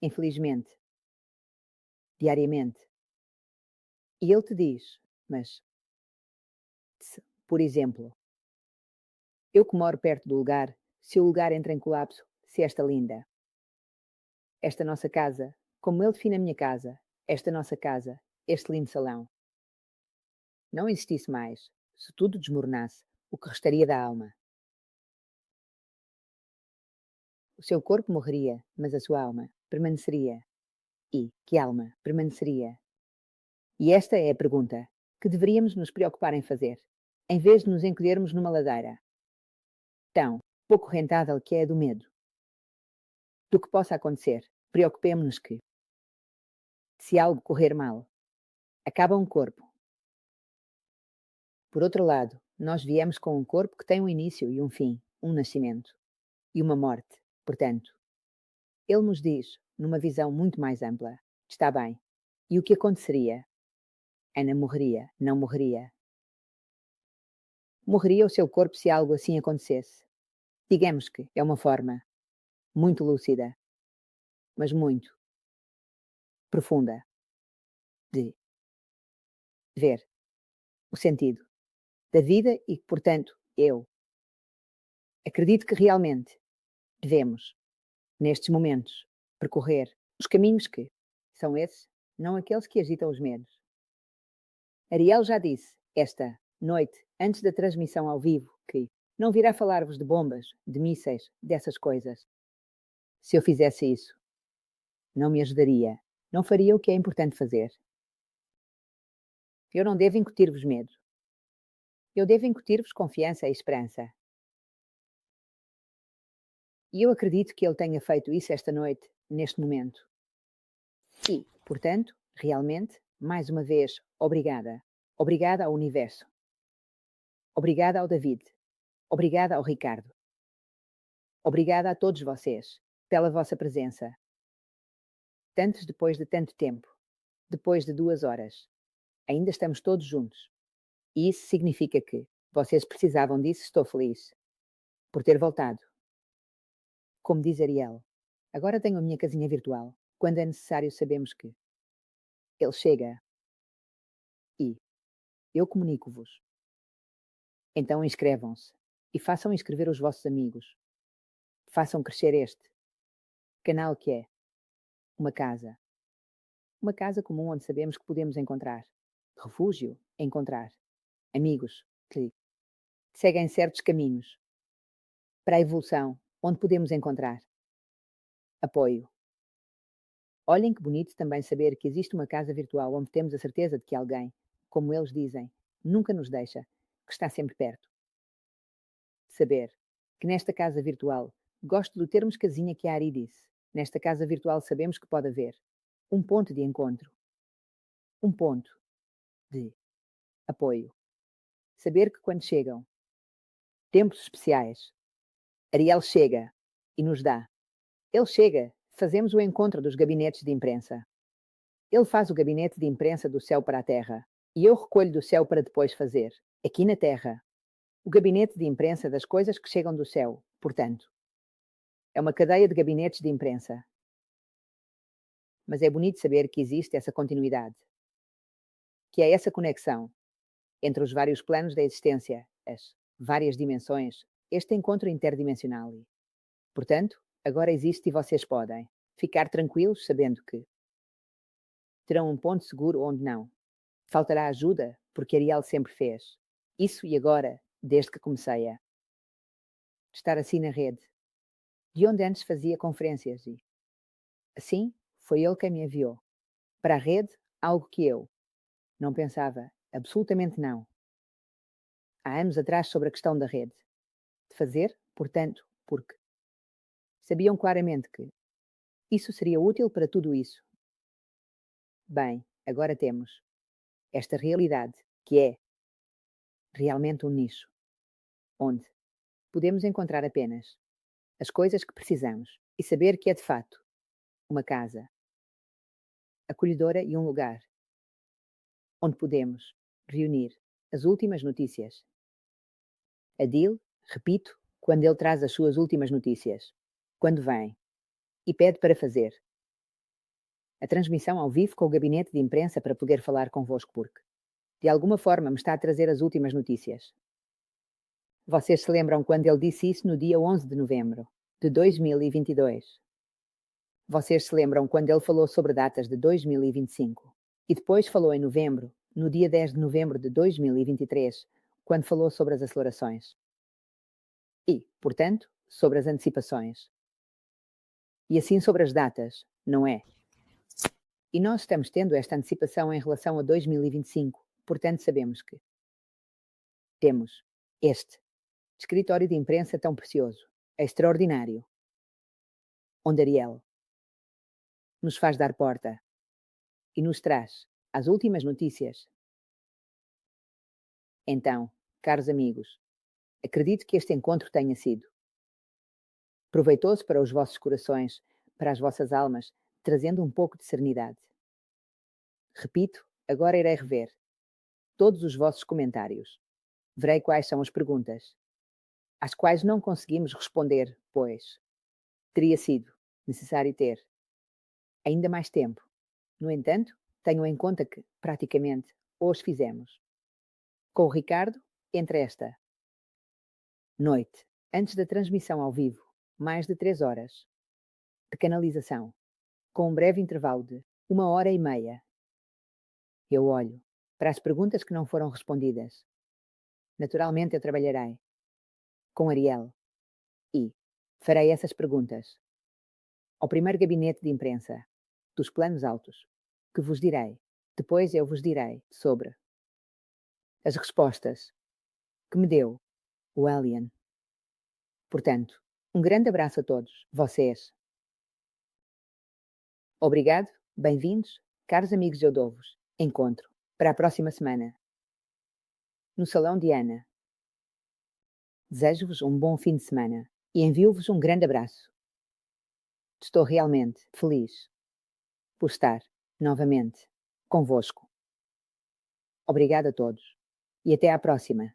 infelizmente, diariamente. E ele te diz, mas, por exemplo, eu que moro perto do lugar, se o lugar entra em colapso, se esta linda, esta nossa casa, como ele define a minha casa, esta nossa casa, este lindo salão, não existisse mais, se tudo desmoronasse, o que restaria da alma? O seu corpo morreria, mas a sua alma permaneceria. E que alma permaneceria? E esta é a pergunta que deveríamos nos preocupar em fazer, em vez de nos encolhermos numa ladeira tão pouco rentável que é a do medo. Do que possa acontecer, preocupemo-nos que, se algo correr mal, acaba um corpo. Por outro lado, nós viemos com um corpo que tem um início e um fim, um nascimento e uma morte. Portanto, ele nos diz, numa visão muito mais ampla, está bem. E o que aconteceria? Ana morreria, não morreria. Morreria o seu corpo se algo assim acontecesse. Digamos que é uma forma muito lúcida, mas muito profunda de ver o sentido da vida e, portanto, eu acredito que realmente devemos, nestes momentos, percorrer os caminhos que são esses, não aqueles que agitam os medos. Ariel já disse, esta noite, antes da transmissão ao vivo, que não virá falar-vos de bombas, de mísseis, dessas coisas. Se eu fizesse isso, não me ajudaria, não faria o que é importante fazer. Eu não devo incutir-vos medo. Eu devo incutir-vos confiança e esperança. E eu acredito que ele tenha feito isso esta noite, neste momento. E, portanto, realmente, mais uma vez, obrigada. Obrigada ao universo. Obrigada ao David. Obrigada ao Ricardo. Obrigada a todos vocês pela vossa presença. Tantos depois de tanto tempo, depois de 2 horas, ainda estamos todos juntos. E isso significa que vocês precisavam disso. Estou feliz por ter voltado. Como diz Ariel, agora tenho a minha casinha virtual. Quando é necessário, sabemos que ele chega e eu comunico-vos. Então inscrevam-se e façam inscrever os vossos amigos. Façam crescer este canal que é uma casa. Uma casa comum onde sabemos que podemos encontrar refúgio, encontrar amigos que seguem certos caminhos para a evolução, onde podemos encontrar apoio. Olhem que bonito também saber que existe uma casa virtual onde temos a certeza de que alguém, como eles dizem, nunca nos deixa, que está sempre perto. Saber que nesta casa virtual, gosto do termo casinha que a Ari disse, nesta casa virtual sabemos que pode haver um ponto de encontro, um ponto de apoio. Saber que quando chegam tempos especiais, Ariel chega e nos dá. Ele chega, fazemos o encontro dos gabinetes de imprensa. Ele faz o gabinete de imprensa do céu para a terra, e eu recolho do céu para depois fazer, aqui na terra, o gabinete de imprensa das coisas que chegam do céu. Portanto, é uma cadeia de gabinetes de imprensa. Mas é bonito saber que existe essa continuidade, que é essa conexão entre os vários planos da existência, as várias dimensões, este encontro interdimensional. E, portanto, agora existe e vocês podem ficar tranquilos sabendo que terão um ponto seguro onde não faltará ajuda, porque Ariel sempre fez isso e agora, desde que comecei a estar assim na rede, de onde antes fazia conferências e assim foi ele quem me enviou para a rede, algo que eu não pensava, absolutamente não, há anos atrás sobre a questão da rede, de fazer, portanto, porque sabiam claramente que isso seria útil para tudo isso. Bem, agora temos esta realidade que é realmente um nicho, onde podemos encontrar apenas as coisas que precisamos e saber que é de fato uma casa acolhedora e um lugar onde podemos reunir as últimas notícias. Adil, repito, quando ele traz as suas últimas notícias, quando vem e pede para fazer a transmissão ao vivo com o gabinete de imprensa para poder falar convosco porque, de alguma forma, me está a trazer as últimas notícias. Vocês se lembram quando ele disse isso no dia 11 de novembro de 2022? Vocês se lembram quando ele falou sobre datas de 2025? E depois falou em novembro, no dia 10 de novembro de 2023, quando falou sobre as acelerações. E, portanto, sobre as antecipações. E assim sobre as datas, não é? E nós estamos tendo esta antecipação em relação a 2025, portanto sabemos que temos este escritório de imprensa tão precioso, extraordinário, onde Ariel nos faz dar porta e nos traz as últimas notícias. Então, caros amigos, acredito que este encontro tenha sido proveitoso para os vossos corações, para as vossas almas, trazendo um pouco de serenidade. Repito, agora irei rever todos os vossos comentários. Verei quais são as perguntas, às quais não conseguimos responder, pois teria sido necessário ter ainda mais tempo. No entanto, tenham em conta que, praticamente, os fizemos. Com o Ricardo, entre esta noite, antes da transmissão ao vivo, mais de 3 horas de canalização, com um breve intervalo de 1 hora e meia. Eu olho para as perguntas que não foram respondidas. Naturalmente, eu trabalharei com Ariel e farei essas perguntas ao primeiro gabinete de imprensa dos planos altos, que vos direi. Depois eu vos direi sobre as respostas que me deu o Alien. Portanto, um grande abraço a todos vocês. Obrigado, bem-vindos, caros amigos, eu dou-vos encontro para a próxima semana no Salão de Ana. Desejo-vos um bom fim de semana e envio-vos um grande abraço. Estou realmente feliz por estar novamente convosco. Obrigado a todos e até à próxima.